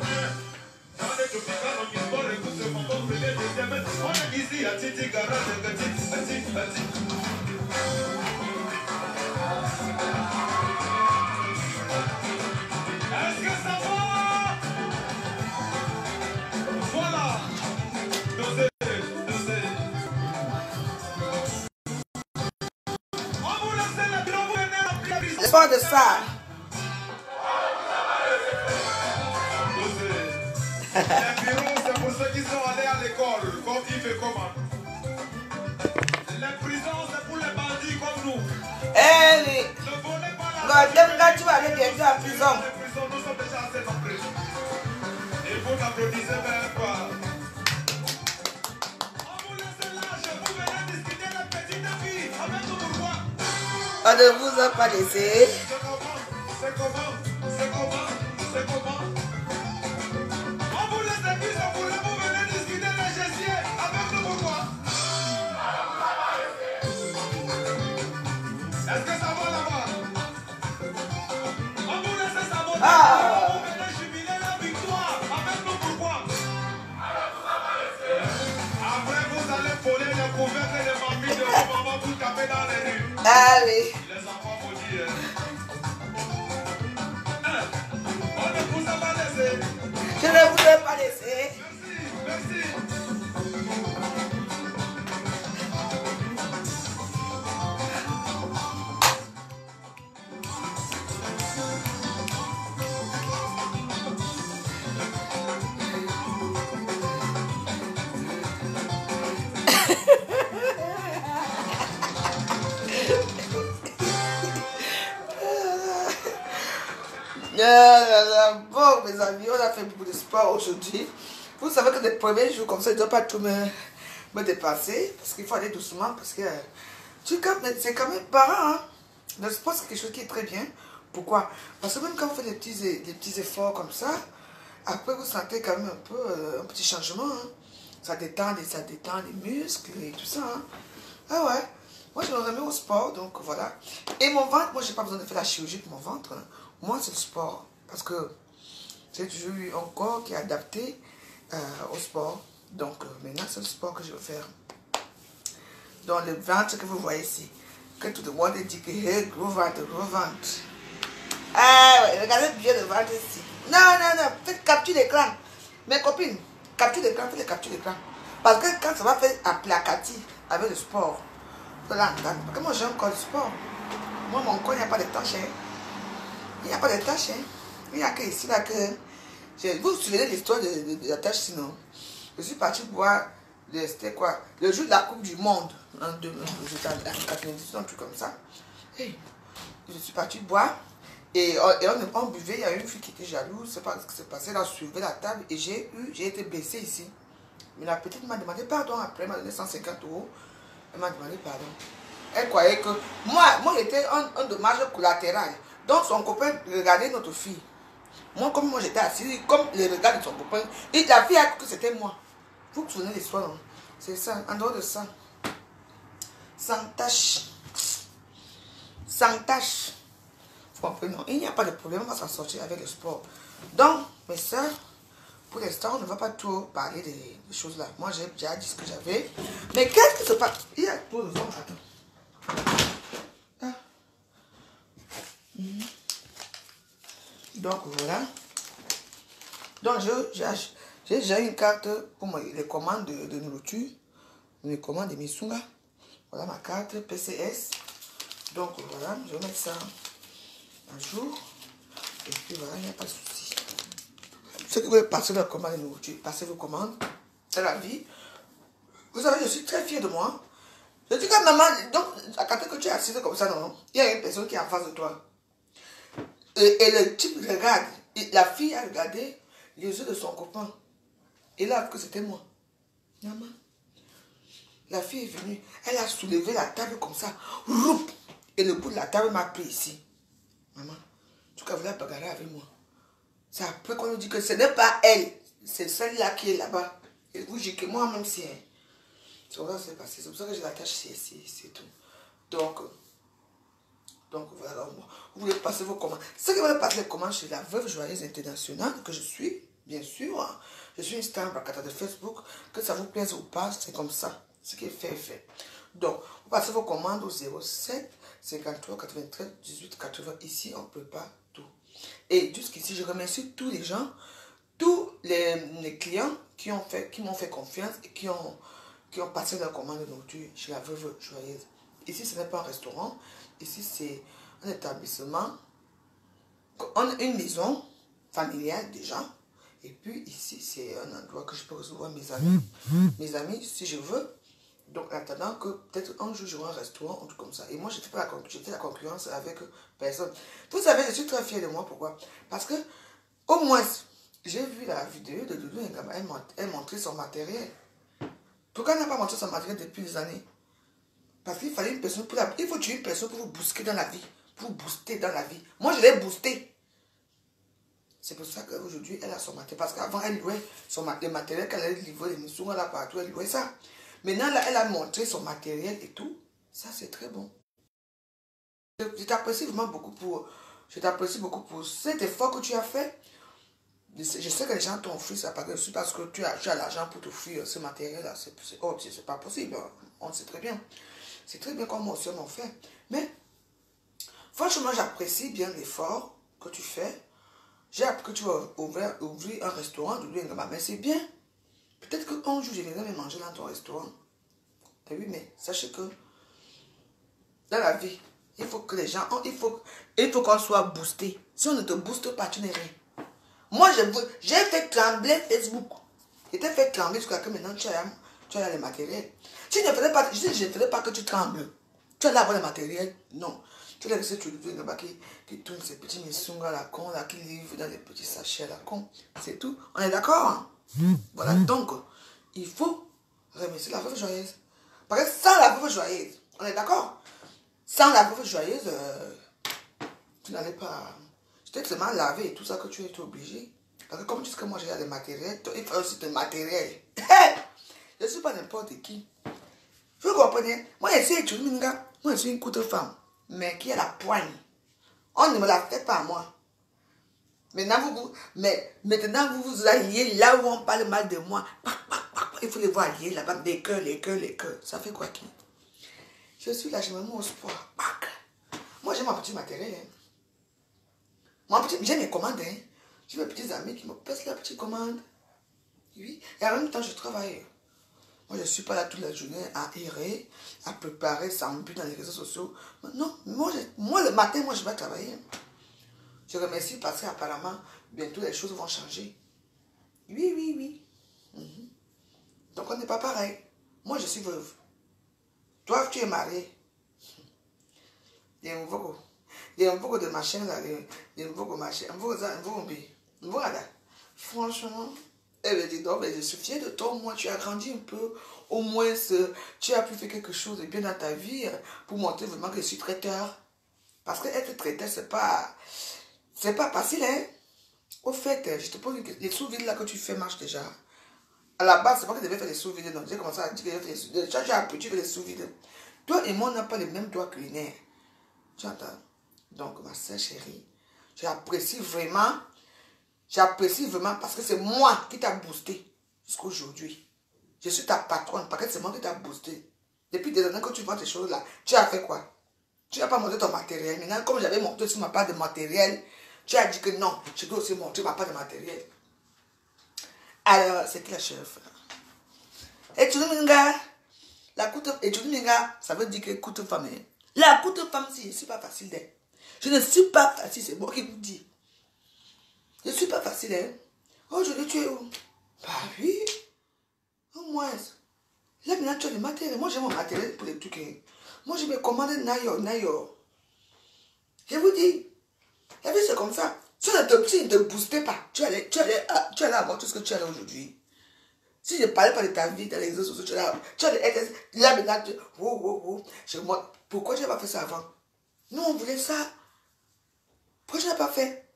Fallait tout piquer dans l'histoire de tous ce moment privé de ses mains. On est ici à Titi Garage, à Titi. Est-ce que ça va? Voilà. Dosé, Dosé. On vous laisse la drogue, vous venez remplir la prison. C'est pas de ça. Dosé. Les bureaux, c'est pour ceux qui sont allés à l'école, comme Yves et comment. Les prisons, c'est pour les bandits comme nous. Eh, Ne volez pas la quand tu vas aller bientôt à la prison. Les prisons, nous sommes déjà assez nombreux. Et vous n'applaudissez même pas. On vous laisse l'âge, vous venez discuter la petite fille avec le bourgeois. On ne vous a pas laissé. C'est comment? C'est comment? C'est comment? C'est comment? On vous laisse les fils, on vous laisse, vous venez discuter les gessiers avec le bourgeois. Est-ce que ça va là-bas? On vous laisse saboter. Vous venez jubiler la victoire avec le bourgeois. Après, vous allez voler les couverts et les mamies de vos mamans pour taper dans les rues. Allez. Les enfants maudits, hein. On ne vous a pas laissé. Je ne vous ai pas laissé. Merci, merci. Bon, mes amis, on a fait beaucoup de sport aujourd'hui. Vous savez que les premiers jours comme ça, je ne dois pas tout me dépasser. Parce qu'il faut aller doucement. Parce que c'est quand même parent. Hein. Le sport, c'est quelque chose qui est très bien. Pourquoi? Parce que même quand vous faites des petits efforts comme ça, Après, vous sentez quand même un peu un petit changement. Hein. Ça détend les muscles et tout ça. Hein. Ah ouais. Moi, je me remets au sport, donc voilà. Et mon ventre, moi, j'ai pas besoin de faire la chirurgie pour mon ventre. Hein. Moi, c'est le sport. Parce que j'ai toujours eu un corps qui est adapté au sport. Donc, maintenant, c'est le sport que je veux faire. Donc, le ventre que vous voyez ici. Que tout le monde dit que, hey, gros ventre, gros ventre. Ah ouais, regardez bien le ventre ici. Non, faites capture d'écran. Mes copines, capture d'écran, faites les captures d'écran. Parce que quand ça va faire applicatif avec le sport, voilà, parce que moi j'ai un corps de sport. Moi, mon corps, il n'y a pas de tâches. Hein. Il n'y a pas de tâches. Hein. Il n'y a que ici, là, que... Vous vous souvenez de l'histoire de la tâche, sinon. Je suis parti voir, c'était quoi, le jour de la Coupe du Monde, en 1990, un truc comme ça. Hey, je suis parti boire. Et on buvait, il y a une fille qui était jalouse, je sais pas ce qui s'est passé, elle a soulevé la table et j'ai été blessée ici. Mais la petite m'a demandé pardon après, elle m'a donné 150 €. Elle m'a demandé pardon. Elle croyait que moi j'étais un dommage collatéral. Donc son copain regardait notre fille. Moi, comme moi j'étais assise, comme le regard de son copain, et la fille a cru que c'était moi. Vous vous souvenez de l'histoire, non? C'est ça, en dehors de ça. Sans tache. Sans tache. Non, il n'y a pas de problème, on va s'en sortir avec le sport. Donc, mes soeurs, pour l'instant, on ne va pas trop parler des choses là. Moi, j'ai déjà dit ce que j'avais. Mais qu'est-ce qui se passe? Il y a trop de gens. Attends. Ah. Donc, voilà. Donc, j'ai déjà une carte pour les commandes de nourriture. Les commandes de Missunga. Voilà ma carte PCS. Donc, voilà, je vais mettre ça un jour, et puis voilà, il n'y a pas de souci. Ceux qui veulent passer leur commande de nourriture, passez vos commandes, c'est la vie. Vous savez, je suis très fière de moi. Je dis que maman, donc, quand tu es assise comme ça, non, il y a une personne qui est en face de toi. Et le type regarde, la fille a regardé les yeux de son copain. Et là, que c'était moi. Maman. La fille est venue, elle a soulevé la table comme ça, et le bout de la table m'a pris ici. Maman, tu cas voulais bagarrer avec moi. C'est après qu'on nous dit que ce n'est pas elle, c'est celle-là qui est là-bas. Et vous dites que moi-même, c'est elle. C'est pour ça que c'est passé. C'est pour ça que je l'attache ici, c'est tout. Donc voilà, vous voulez passer vos commandes. Ceux qui veulent passer les commandes chez la Veuve Joyeuse Internationale, que je suis, bien sûr. Je suis une star de Facebook. Que ça vous plaise ou pas, c'est comme ça. Ce qui est fait est fait. Donc, vous passez vos commandes au 07 53 93 18 80. Ici, on prépare tout. Et jusqu'ici, je remercie tous les gens, tous les clients qui m'ont fait confiance et qui ont passé leur commande de nourriture chez la Veuve Joyeuse. Ici, ce n'est pas un restaurant. Ici, c'est un établissement, une maison familiale déjà. Et puis ici, c'est un endroit que je peux recevoir mes amis. Mes amis, si je veux. Donc, en attendant que peut-être un jour, j'aurai un restaurant, un truc comme ça. Et moi, je ne fais pas la concurrence avec personne. Vous savez, je suis très fière de moi. Pourquoi? Parce que, au moins, j'ai vu la vidéo de Doudou Ngama. Elle montrait son matériel. Pourquoi elle n'a pas montré son matériel depuis des années? Parce qu'il fallait une personne il faut tuer une personne pour vous booster dans la vie. Pour vous booster dans la vie. Moi, je l'ai boosté. C'est pour ça qu'aujourd'hui, elle a son matériel. Parce qu'avant, elle louait le matériel qu'elle allait livrer, les missions là partout, elle louait ça. Maintenant, là, elle a montré son matériel et tout. Ça, c'est très bon. Je t'apprécie vraiment beaucoup pour cet effort que tu as fait. Je sais que les gens t'ont offert ça parce que tu as l'argent pour t'offrir ce matériel-là. C'est pas possible. On sait très bien. C'est très bien comme moi aussi on fait. Mais, franchement, j'apprécie bien l'effort que tu fais. J'ai appris que tu vas ouvrir un restaurant de Ngama. Mais c'est bien. Peut-être qu'un jour, je viendrai me manger dans ton restaurant. Et oui, mais sachez que dans la vie, il faut que les gens, il faut qu'on soit boosté. Si on ne te booste pas, tu n'es rien. Moi, j'ai fait trembler Facebook. J'étais fait trembler jusqu'à que maintenant tu as les matériels. Si je ne faisais pas que tu trembles, tu allais avoir le matériel. Non. Tu allais laisser qui tourne ces petits missungas là, con, là, qui livrent dans les petits sachets là, con. C'est tout. On est d'accord, hein? Voilà, donc, il faut remercier la Veuve Joyeuse. Parce que sans la Veuve Joyeuse, on est d'accord? Sans la Veuve Joyeuse, tu n'allais pas... J'étais tellement lavé et tout ça que tu étais obligé. Parce que comme tu sais que moi j'ai des matériels, toi, il faut aussi des matériels. Je ne suis pas n'importe qui. Vous comprenez? Moi, je suis une minga. Moi, je suis une courte femme. Mais qui a la poigne. On ne me la fait pas à moi. Maintenant, vous alliez là où on parle mal de moi. Il faut les voir alliés là-bas. Les cœurs. Ça fait quoi qui? Je suis là, je me mets au sport. Moi, j'ai mon petit matériel. J'ai mes commandes. J'ai mes petits amis qui me passent la petite commande. Oui. Et en même temps, je travaille. Moi, je ne suis pas là toute la journée à errer, à préparer sans but dans les réseaux sociaux. Non, moi le matin, moi, je vais travailler. Je remercie parce qu'apparemment, bientôt, les choses vont changer. Oui. Donc, on n'est pas pareil. Moi, je suis veuve. Toi, tu es marié. Il y a un beaucoup de machin là. Il y a un beaucoup de machin. Voilà. Franchement, elle me dit, non, mais je suis fière de toi. Moi, tu as grandi un peu. Au moins, tu as pu faire quelque chose de bien dans ta vie pour montrer vraiment que je suis traiteur. Parce qu'être traiteur, c'est pas facile, hein. Au fait, je te pose une question. Les sous-vides là que tu fais marchent déjà. À la base, c'est pas que je devais faire des sous-vides. Non, j'ai commencé à dire que je devais faire des sous-vides. J'ai appris, tu fais des sous-vides. Toi et moi, on n'a pas les mêmes doigts culinaires. Tu entends? Donc, ma soeur chérie, j'apprécie vraiment parce que c'est moi qui t'a boosté jusqu'à aujourd'hui. Je suis ta patronne, parce que c'est moi qui t'a boosté. Depuis des années que tu vends ces choses-là, tu as fait quoi? Tu n'as pas montré ton matériel. Maintenant, comme j'avais montré sur ma part de matériel, tu as dit que non, je dois aussi montrer ma part de matériel. Alors, c'est qui la chef? Et tu dis, ça veut dire que coûte femme. La coûte femme, si je ne suis pas facile d'être. Je ne suis pas facile, c'est moi qui vous dis. Je ne suis pas facile, hein. Aujourd'hui, tu es où? Bah oui. Au moins. Là, maintenant, tu as le matériel. Moi, j'ai mon matériel pour les trucs. Hein. Moi, je me commande Nayo. Je vous dis. La vie, c'est comme ça. Si on ne te boostait pas, tu allais avoir tout ce que tu as aujourd'hui. Si je ne parlais pas de ta vie dans les réseaux sociaux, tu allais être là maintenant. Pourquoi tu n'as pas fait ça avant? Nous, on voulait ça. Pourquoi tu n'as pas fait?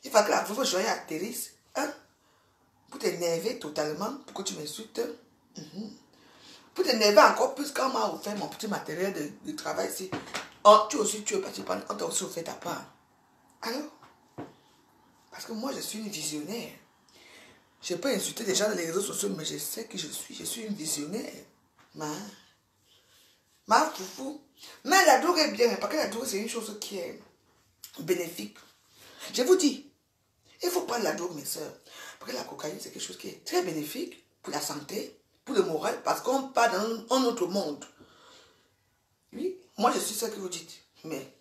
Il faut que la veuve joyeuse atterrisse. Hein? Pour t'énerver totalement, pour que tu m'insultes. Pour t'énerver encore plus quand on m'a offert mon petit matériel de travail ici. Oh, tu es parti prendre, on t'a aussi offert ta part. Alors? Parce que moi, je suis une visionnaire. Je peux insulter les gens dans les réseaux sociaux, mais je sais qui je suis. Je suis une visionnaire. Ma foufou. Mais la drogue est bien, parce que la drogue, c'est une chose qui est bénéfique. Je vous dis, il faut prendre la drogue, mes soeurs. Parce que la cocaïne, c'est quelque chose qui est très bénéfique pour la santé, pour le moral, parce qu'on part dans un autre monde. Oui, moi, je suis ce que vous dites. Mais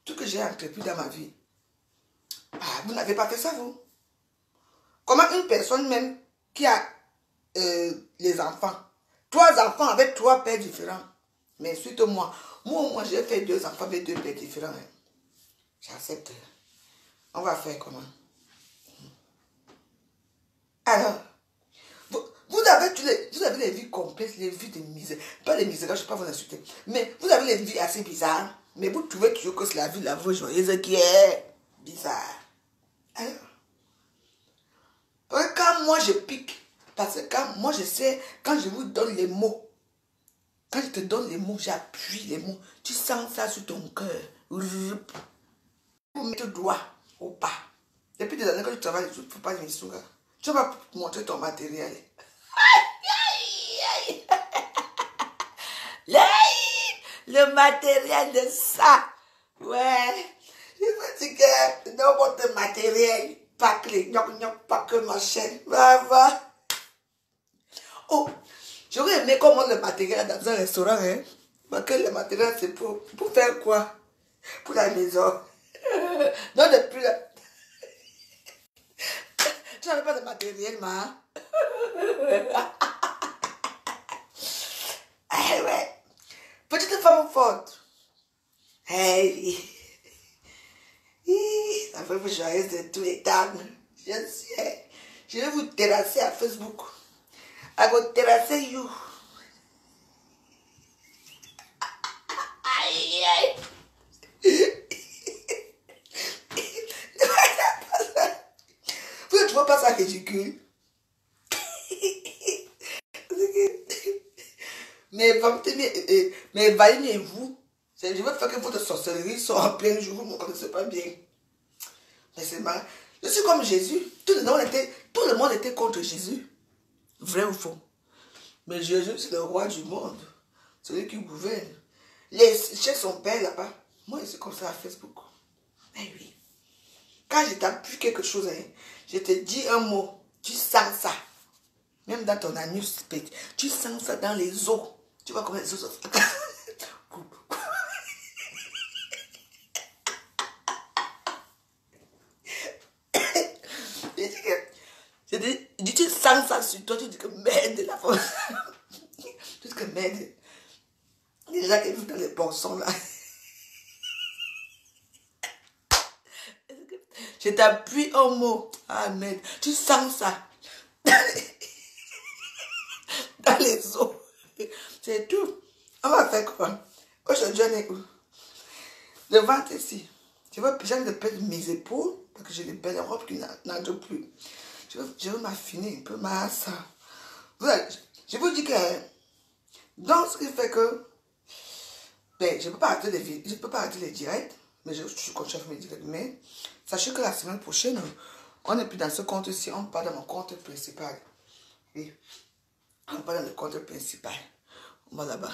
tout ce que j'ai entrepris dans ma vie, vous n'avez pas fait ça, vous. Comment une personne même qui a les enfants, 3 enfants avec 3 pères différents, mais suite-moi, moi j'ai fait 2 enfants avec 2 pères différents. Hein. J'accepte. On va faire comment? Alors, vous avez les vies complexes, les vies de misère. Pas les misères, je ne vais pas vous insulter. Mais vous avez les vies assez bizarres. Mais vous trouvez toujours que c'est la vie de la vie joyeuse qui est bizarre. Alors, quand moi je pique, parce que quand moi je sais, quand je vous donne les mots, quand je te donne les mots, j'appuie les mots, tu sens ça sur ton cœur. Vous mettez le doigt au pas. Depuis des années que tu travailles, tu ne fais pas de mission. Tu vas montrer ton matériel. Le matériel de ça. Ouais. Je veux dire que dans votre matériel, pas que les pas que ma chaîne. Va. Oh, j'aurais aimé comment le matériel dans un restaurant. Hein? Parce que le matériel, c'est pour faire quoi? Pour la maison. Non, depuis là. Tu n'avais pas de matériel, ma. Eh ouais. Petite femme forte. Hey. Ça fait vous joyeuse de tous les temps. Je sais. Je vais vous terrasser à Facebook. I will terrasser you. Aïe. Vous ne trouvez pas ça ridicule? Mais Valine et vous, je veux faire que votre sorcellerie soit en plein jour, vous ne me connaissez pas bien. Mais c'est marrant. Je suis comme Jésus. Tout le monde était contre Jésus. Vrai ou faux? Mais Jésus, c'est le roi du monde. Celui qui gouverne. Chez son père là-bas. Moi, c'est comme ça à Facebook. Mais oui. Quand je t'appuie quelque chose, hein, je te dis un mot. Tu sens ça. Même dans ton anus, tu sens ça dans les os. Tu vois comment les os sont. Je dis, tu sens ça sur toi, tu dis que merde, la force. Tu dis que merde. Les gens qui vivent dans les poissons là. Je t'appuie un mot. Ah merde. Tu sens ça. Dans les os. C'est tout. On va faire quoi? Aujourd'hui, on est où? Le ventre ici. J'ai envie de perdre mes épaules parce que j'ai des belles robes qui n'entrent plus. Je veux m'affiner un peu ça. Je vous dis que donc ce qui fait que ben, je ne peux pas arrêter les directs, mais je continue à faire mes directs. Mais sachez que la semaine prochaine, on n'est plus dans ce compte-ci, on part dans mon compte principal. Oui. On part dans le compte principal. On va là-bas.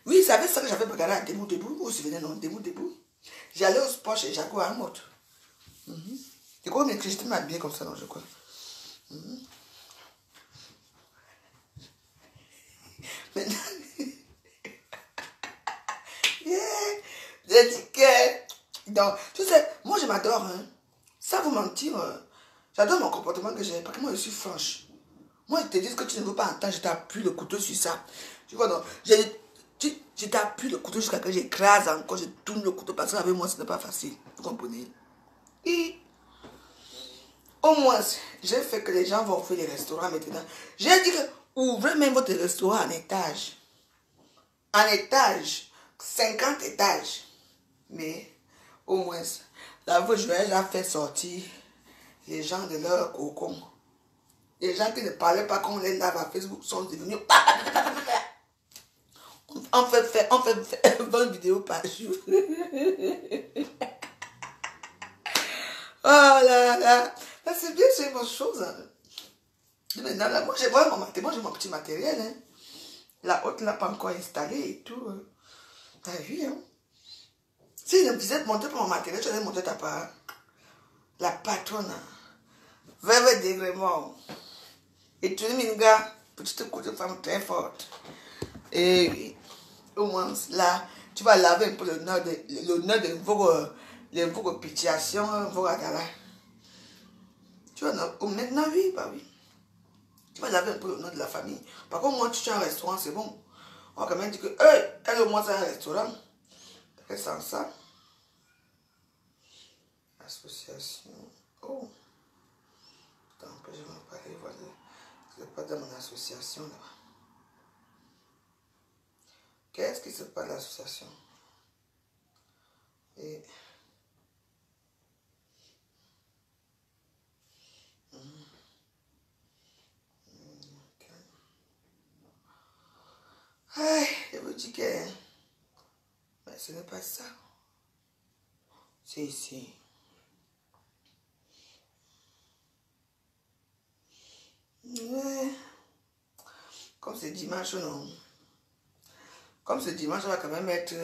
Oui, vous savez ça que j'avais regardé à Debout Debout. Vous vous souvenez, non? Debout Debout. J'allais au sport chez Jaco à Motte. Je crois que j'étais m'habillée comme ça, non, je crois. Maintenant, j'ai dit que... Donc, tu sais, moi je m'adore, hein. Ça vous mentir, j'adore mon comportement que j'ai, parce que moi je suis franche. Moi je te dis que tu ne veux pas entendre, je t'appuie le couteau sur ça. Tu vois, donc, je t'appuie le couteau jusqu'à ce que j'écrase encore, je tourne le couteau, parce qu'avec moi ce n'est pas facile, vous comprenez? Et au moins, j'ai fait que les gens vont ouvrir les restaurants maintenant. J'ai dit que ouvrez même votre restaurant en étage. En étage, 50 étages. Mais au moins, là, je vais déjà faire sortir les gens de leur cocon. Les gens qui ne parlaient pas quand on les lave à Facebook sont devenus... On fait 20 vidéos par jour. Oh là là. C'est bien, c'est une bonne chose. Hein. Maintenant, là, moi, j'ai mon petit matériel. Hein. La haute n'a pas encore installé et tout. T'as vu, hein? Si je me disais de monter pour mon matériel, je allais monter ta part. La patronne. Veuve dégrément. Et tu es une gars, petite côté femme très forte. Et au moins, là, tu vas laver un peu l'honneur de vos pitiations, vos agala. Tu vois, maintenant, oui, bah oui. Tu vas laver un peu l'honneur de la famille. Par contre, moi, tu as un restaurant, c'est bon. On va quand même dire que, elle au moins, c'est un restaurant. Et sans ça, association. Oh, attends, je vais en parler, voilà. Je ne pas dans mon association là. Qu'est-ce qui se passe dans l'association? Et je vous dis que mais ce n'est pas ça. C'est ici. Ouais. Comme c'est dimanche, non. Comme ce dimanche, on va quand même être...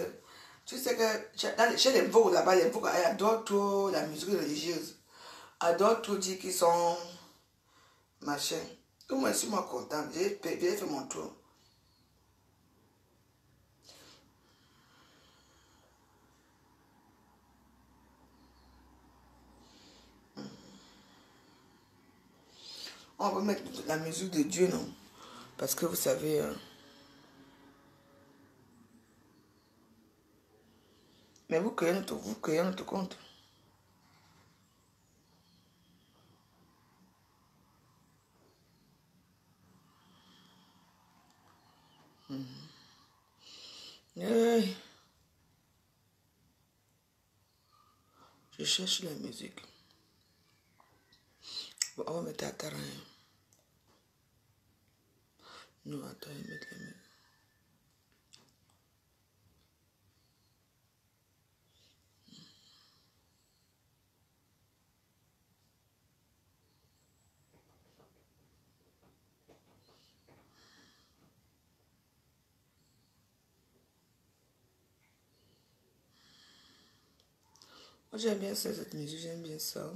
Tu sais que chez les Vaux, là-bas, les Vaux, ils adorent trop la musique religieuse. Ils adorent tout dire qu'ils sont... machin. Tout moi, je suis moi content. J'ai fait mon tour. On va mettre la musique de Dieu, non? Parce que vous savez... mais vous créez notre compte. Hey. Je cherche la musique. Bon, on va mettre à terrain. Non, attends, il met les mains. Moi, j'aime bien ça, cette musique, j'aime bien ça.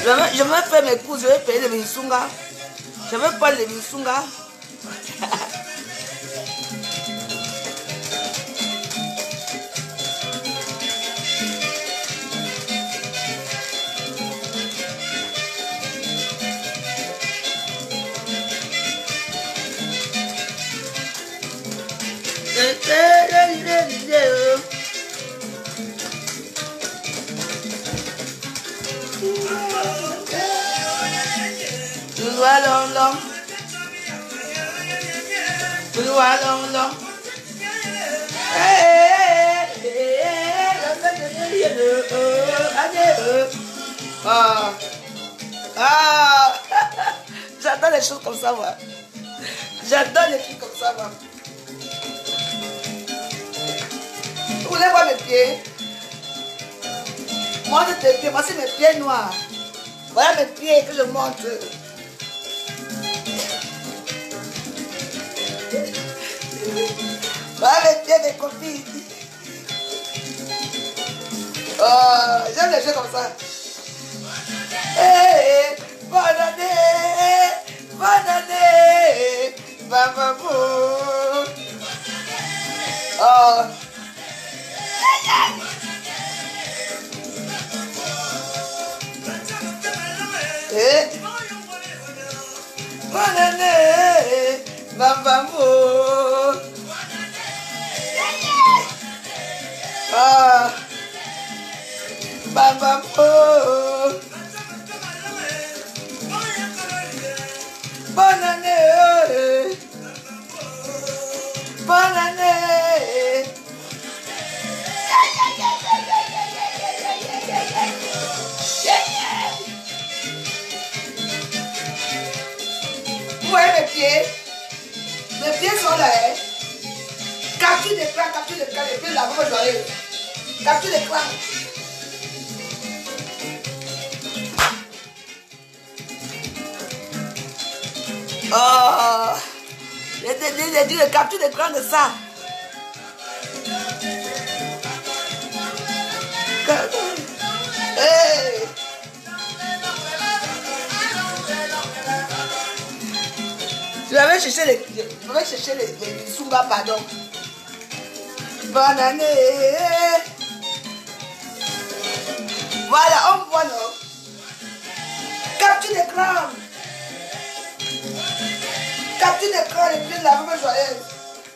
Je vais faire mes courses, je vais payer les Vinsunga. Je vais prendre les Vinsunga. J'adore les choses comme ça, moi. J'adore les trucs comme ça, moi. Vous voulez voir mes pieds? Moi, tes pieds. Moi, c'est mes pieds noirs. Voilà mes pieds que je montre. Voilà mes pieds, mes copines. Oh, j'aime les jeux comme ça. Hey, bonne année, bababou. Oh. Hey, bonne année, bababou. Ah, bababou. Bonne année, bonne année. Vous voyez mes pieds? Mes pieds sont là. Hein? Capture l'écran, les pieds de la maman joyeuse. Capture l'écran. Oh, j'ai dit le capture d'écran de ça. Hey. Je vais chercher les Zumba, pardon. Bonne année. Voilà, on voit, non? Capture l'écran. Capture l'écran, les pieds de la maman joyeuse.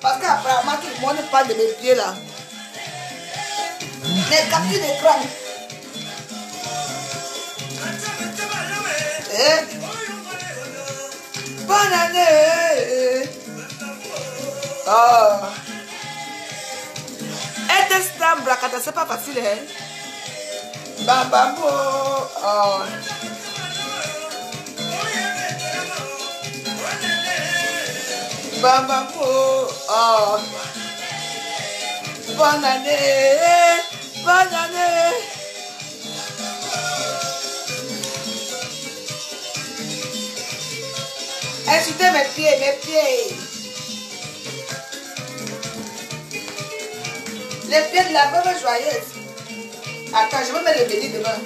Parce qu'apparemment, tout le monde parle de mes pieds là. Mais capture l'écran. Bonne année. Oh. Être star bracata, c'est pas facile, hein? Bababo. Oh. Bababo. Oh. Bonne année. Bonne année. Insultez mes pieds, mes pieds. Les pieds de la maman joyeuse. Attends, je vais mettre le béni devant.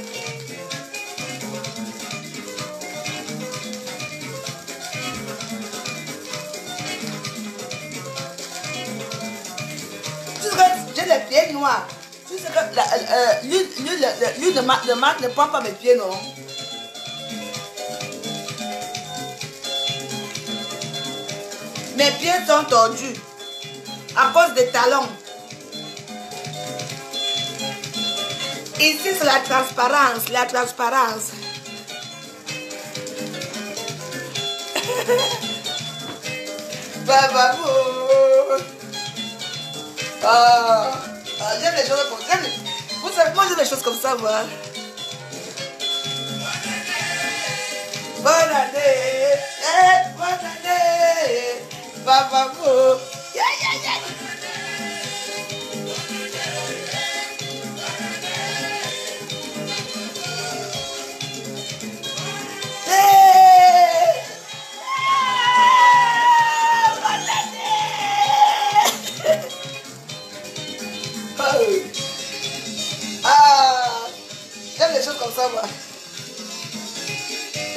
J'ai les pieds noirs. L'huile de marque ne prend pas mes pieds, non? Mes pieds sont tordus à cause des talons. Ici, c'est la transparence, la transparence. Bababou. J'aime les choses comme ça. Vous savez, moi j'aime les choses comme ça, moi. Bonne année, bonne année, bababou. J'aime les choses comme ça, moi.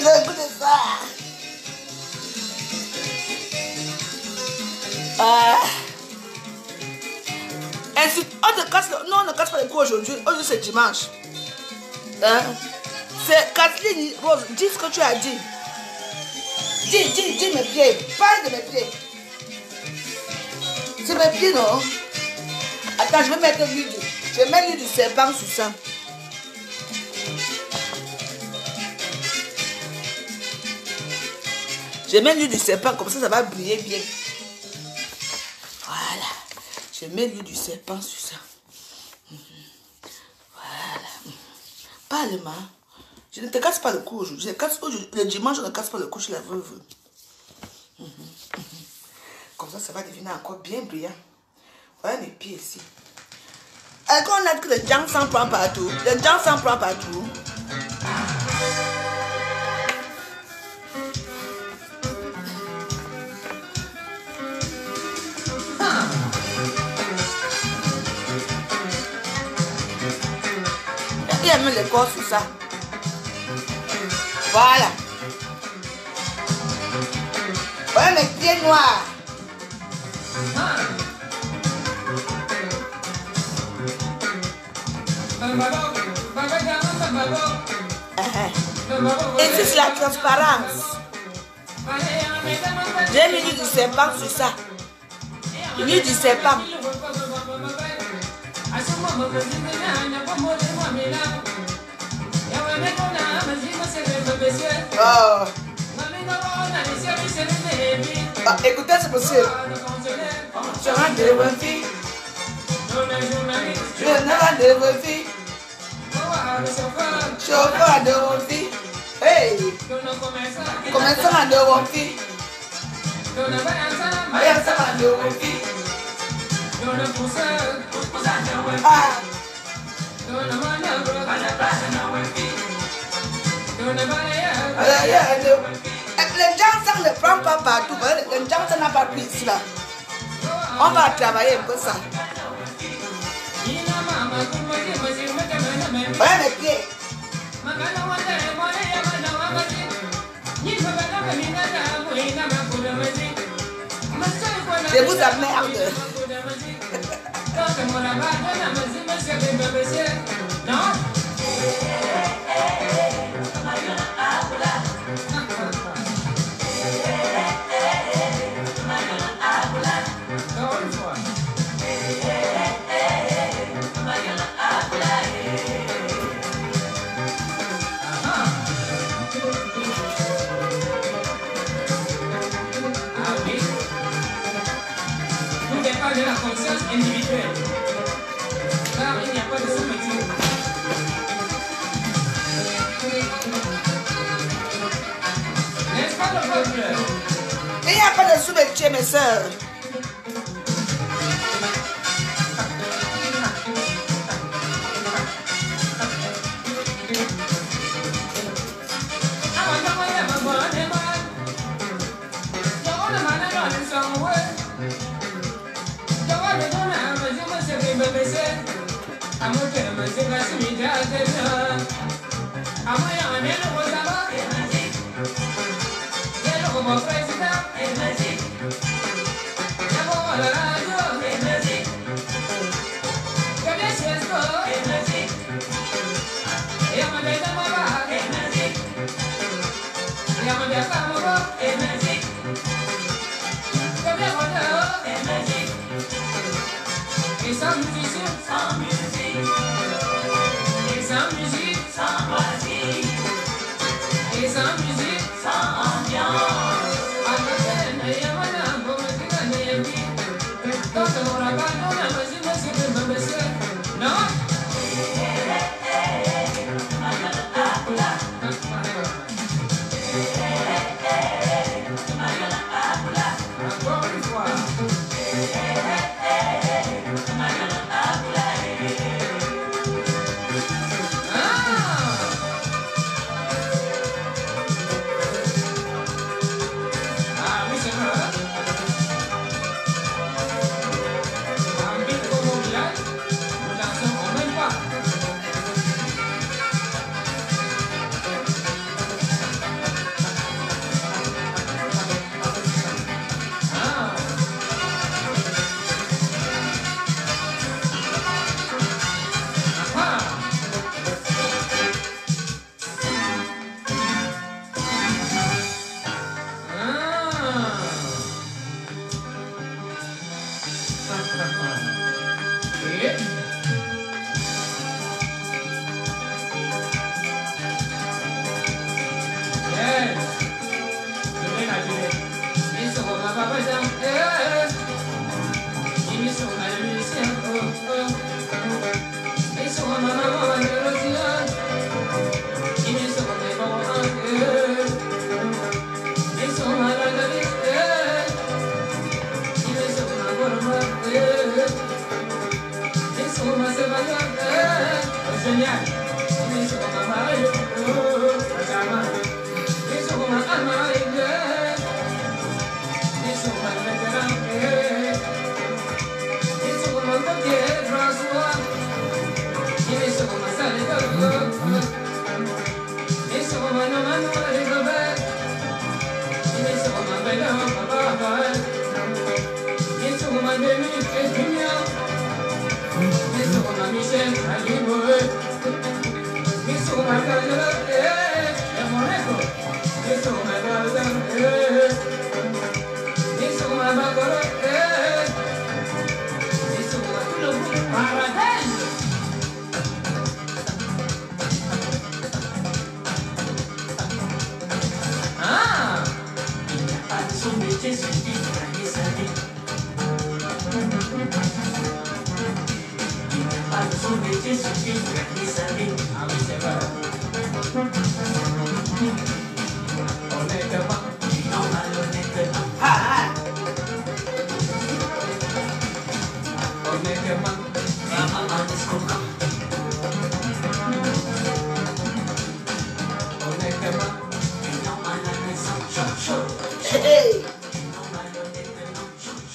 Le goût de ça. Ainsi, on ne casse, non, on ne casse pas les coups aujourd'hui. Aujourd'hui, c'est dimanche. Hein? C'est Kathleen Rose. Dis ce que tu as dit. Dis mes pieds. Parle de mes pieds. C'est mes pieds, non? Attends, je vais mettre l'huile. Je vais mettre l'huile du serpent sur ça. Je mets l'huile du serpent, comme ça va briller bien. Voilà. Je mets l'huile du serpent sur ça. Voilà. Parle-moi. Je ne te casse pas le cou aujourd'hui. Le dimanche, je ne casse pas le cou chez la veuve. Comme ça va devenir encore bien brillant. Voilà mes pieds ici. Et quand on a dit que le jang s'en prend partout, le jang s'en prend partout. Il y a même le corps sur ça. Voilà. Voilà mes pieds noirs. Et c'est la transparence. J'ai mis du serpent sur ça. L'huile du serpent. Oh. Ah, écoutez, c'est possible. Je rentre de vos filles. Je rentre de vos filles. Chauffeur de vos filles. Hey. Commerçant de vos filles. Commerçant de vos filles. Ah. Le gens ça ne prend pas partout. Le gens ça n'a pas pris ici là. On va travailler un peu ça. Voilà mes pieds. Je vous emmerde. De la conscience individuelle, car il n'y a pas de sous-métier. N'est-ce pas le peuple? Il n'y a pas de sous-métier, mes soeurs. Sans musique, et sans musique.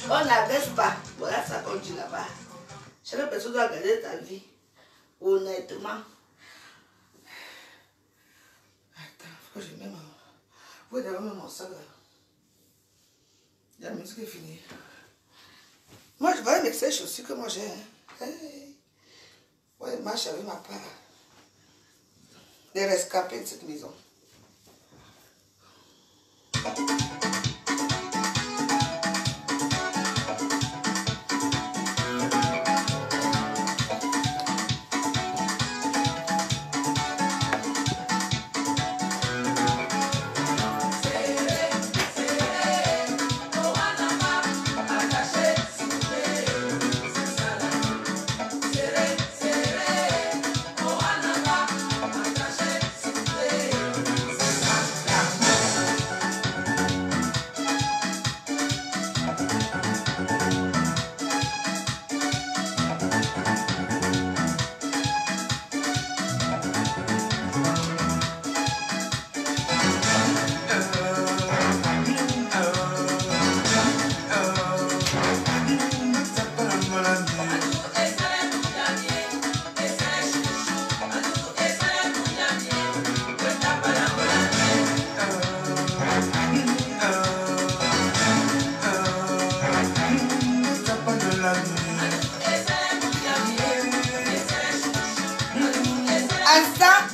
On n'abaisse pas. Voilà, ça continue là-bas. Chaque personne doit garder ta vie. Honnêtement. Attends, faut que je mette mon... Vous devez mettre mon sac là. La musique est finie. Moi, je vais avec ces chaussures que moi j'ai. Hey. Ouais, marche avec ma part. Les rescapés de cette maison.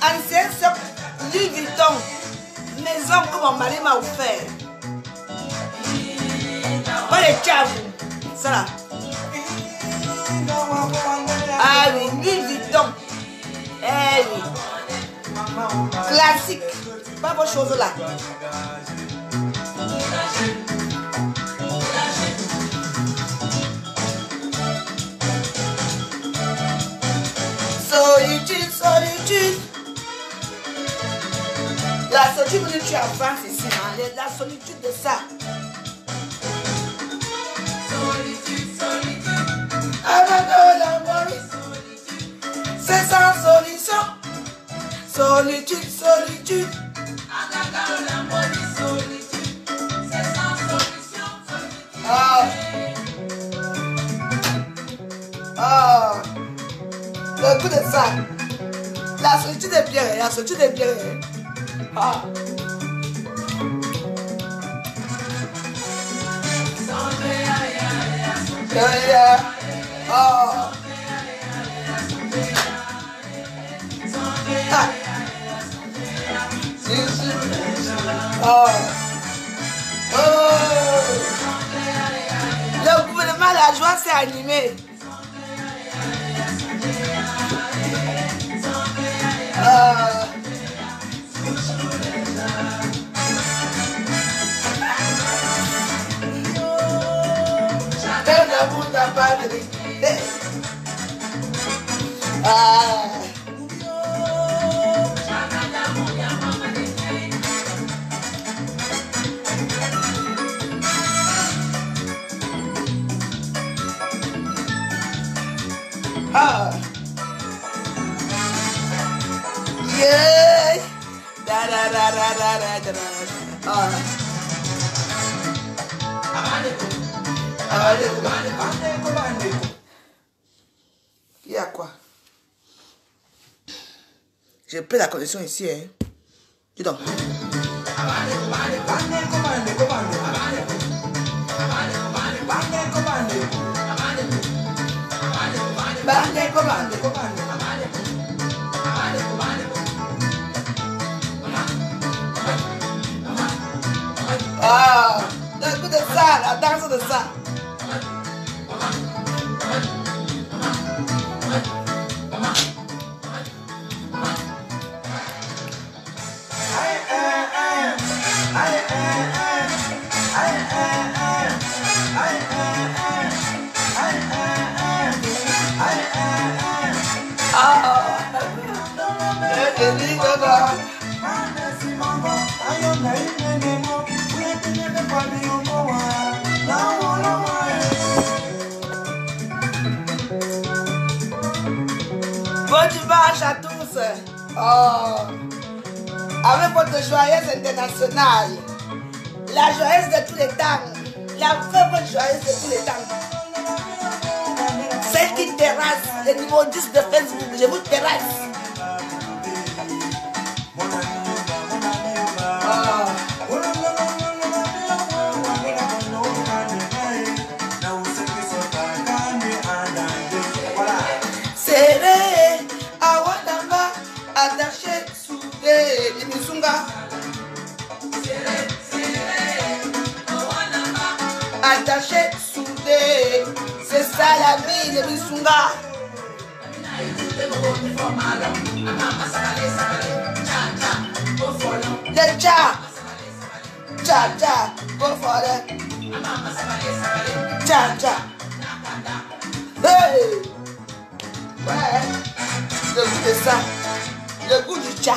Ancien soc Louis Vuitton, maison que mon mari m'a offert. Pas les caves, ça là. Ah oui, Louis Vuitton. Eh oui. Classique. Pas vos choses là. Solitude, solitude. La solitude que tu as en France ici, hein? La solitude de ça. Solitude, solitude. C'est sans solution. Solitude, solitude. C'est sans solution. Ah. Ah. Le coup de ça. La solitude est bien, la solitude est bien. Ah. Oh. Ah. Oh. Oh. Le gouvernement, la joie s'est animé. Yeah. Da da da da da da da. Il y a quoi? J'ai pris la connexion ici, hein. Dis donc. Ah, le coup de ça, la danse de ça. Bon dimanche à tous. Oh, avec votre joyeuse internationale, la joyeuse de tous les temps, la vraie joyeuse de tous les temps, celle qui terrasse le niveau 10 de Facebook, je vous terrasse. Serré, awadamba, attaché, soudé, imisunga. Attaché, soudé, c'est ça la vie, le misunga. Le cha, cha, go for it. Cha. Hey! Ouais, le goût de ça, le goût du cha.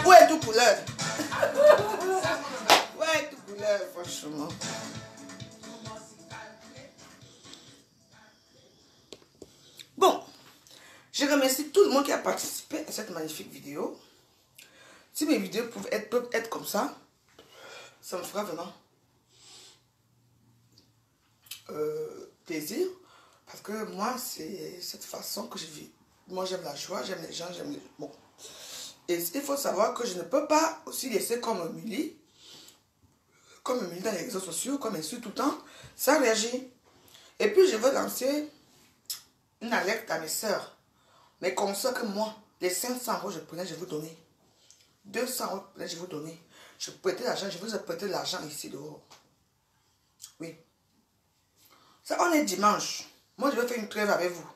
Ouais, tout couleur. Ouais, tout couleur, franchement. Bon, Je remercie tout le monde qui a participé à cette magnifique vidéo. Si mes vidéos peuvent être comme ça, ça me fera vraiment plaisir. Parce que moi, c'est cette façon que je vis. Moi, j'aime la joie, j'aime les gens, j'aime les... Bon. Et il faut savoir que je ne peux pas aussi laisser comme Emily dans les réseaux sociaux, comme elle suit tout le temps, ça réagit. Et puis, je veux lancer une alerte à mes soeurs. Mais comme ça que moi, les 500 euros, je prenais, je vous donnais. 200 euros, je vous donnais. Je prêtais l'argent, je vous ai prêté l'argent ici dehors. Oui. Ça, on est dimanche. Moi, je vais faire une trêve avec vous.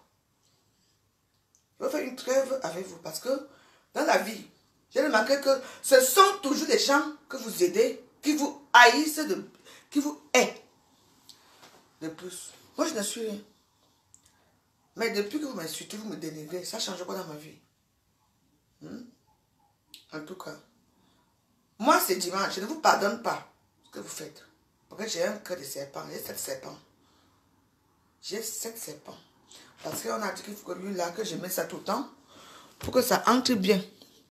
Je vais faire une trêve avec vous parce que dans la vie, j'ai remarqué que ce sont toujours des gens que vous aidez, qui vous haïssent, qui vous haïssent. De plus, moi, je ne suis rien. Mais depuis que vous m'insultez, vous me dénigrez, ça change quoi dans ma vie? En tout cas, moi, c'est dimanche. Je ne vous pardonne pas ce que vous faites. Parce que j'ai un cœur de serpent. J'ai 7 serpents. J'ai 7 serpents. Parce qu'on a dit qu'il faut que lui, là, que je mette ça tout le temps pour que ça entre bien.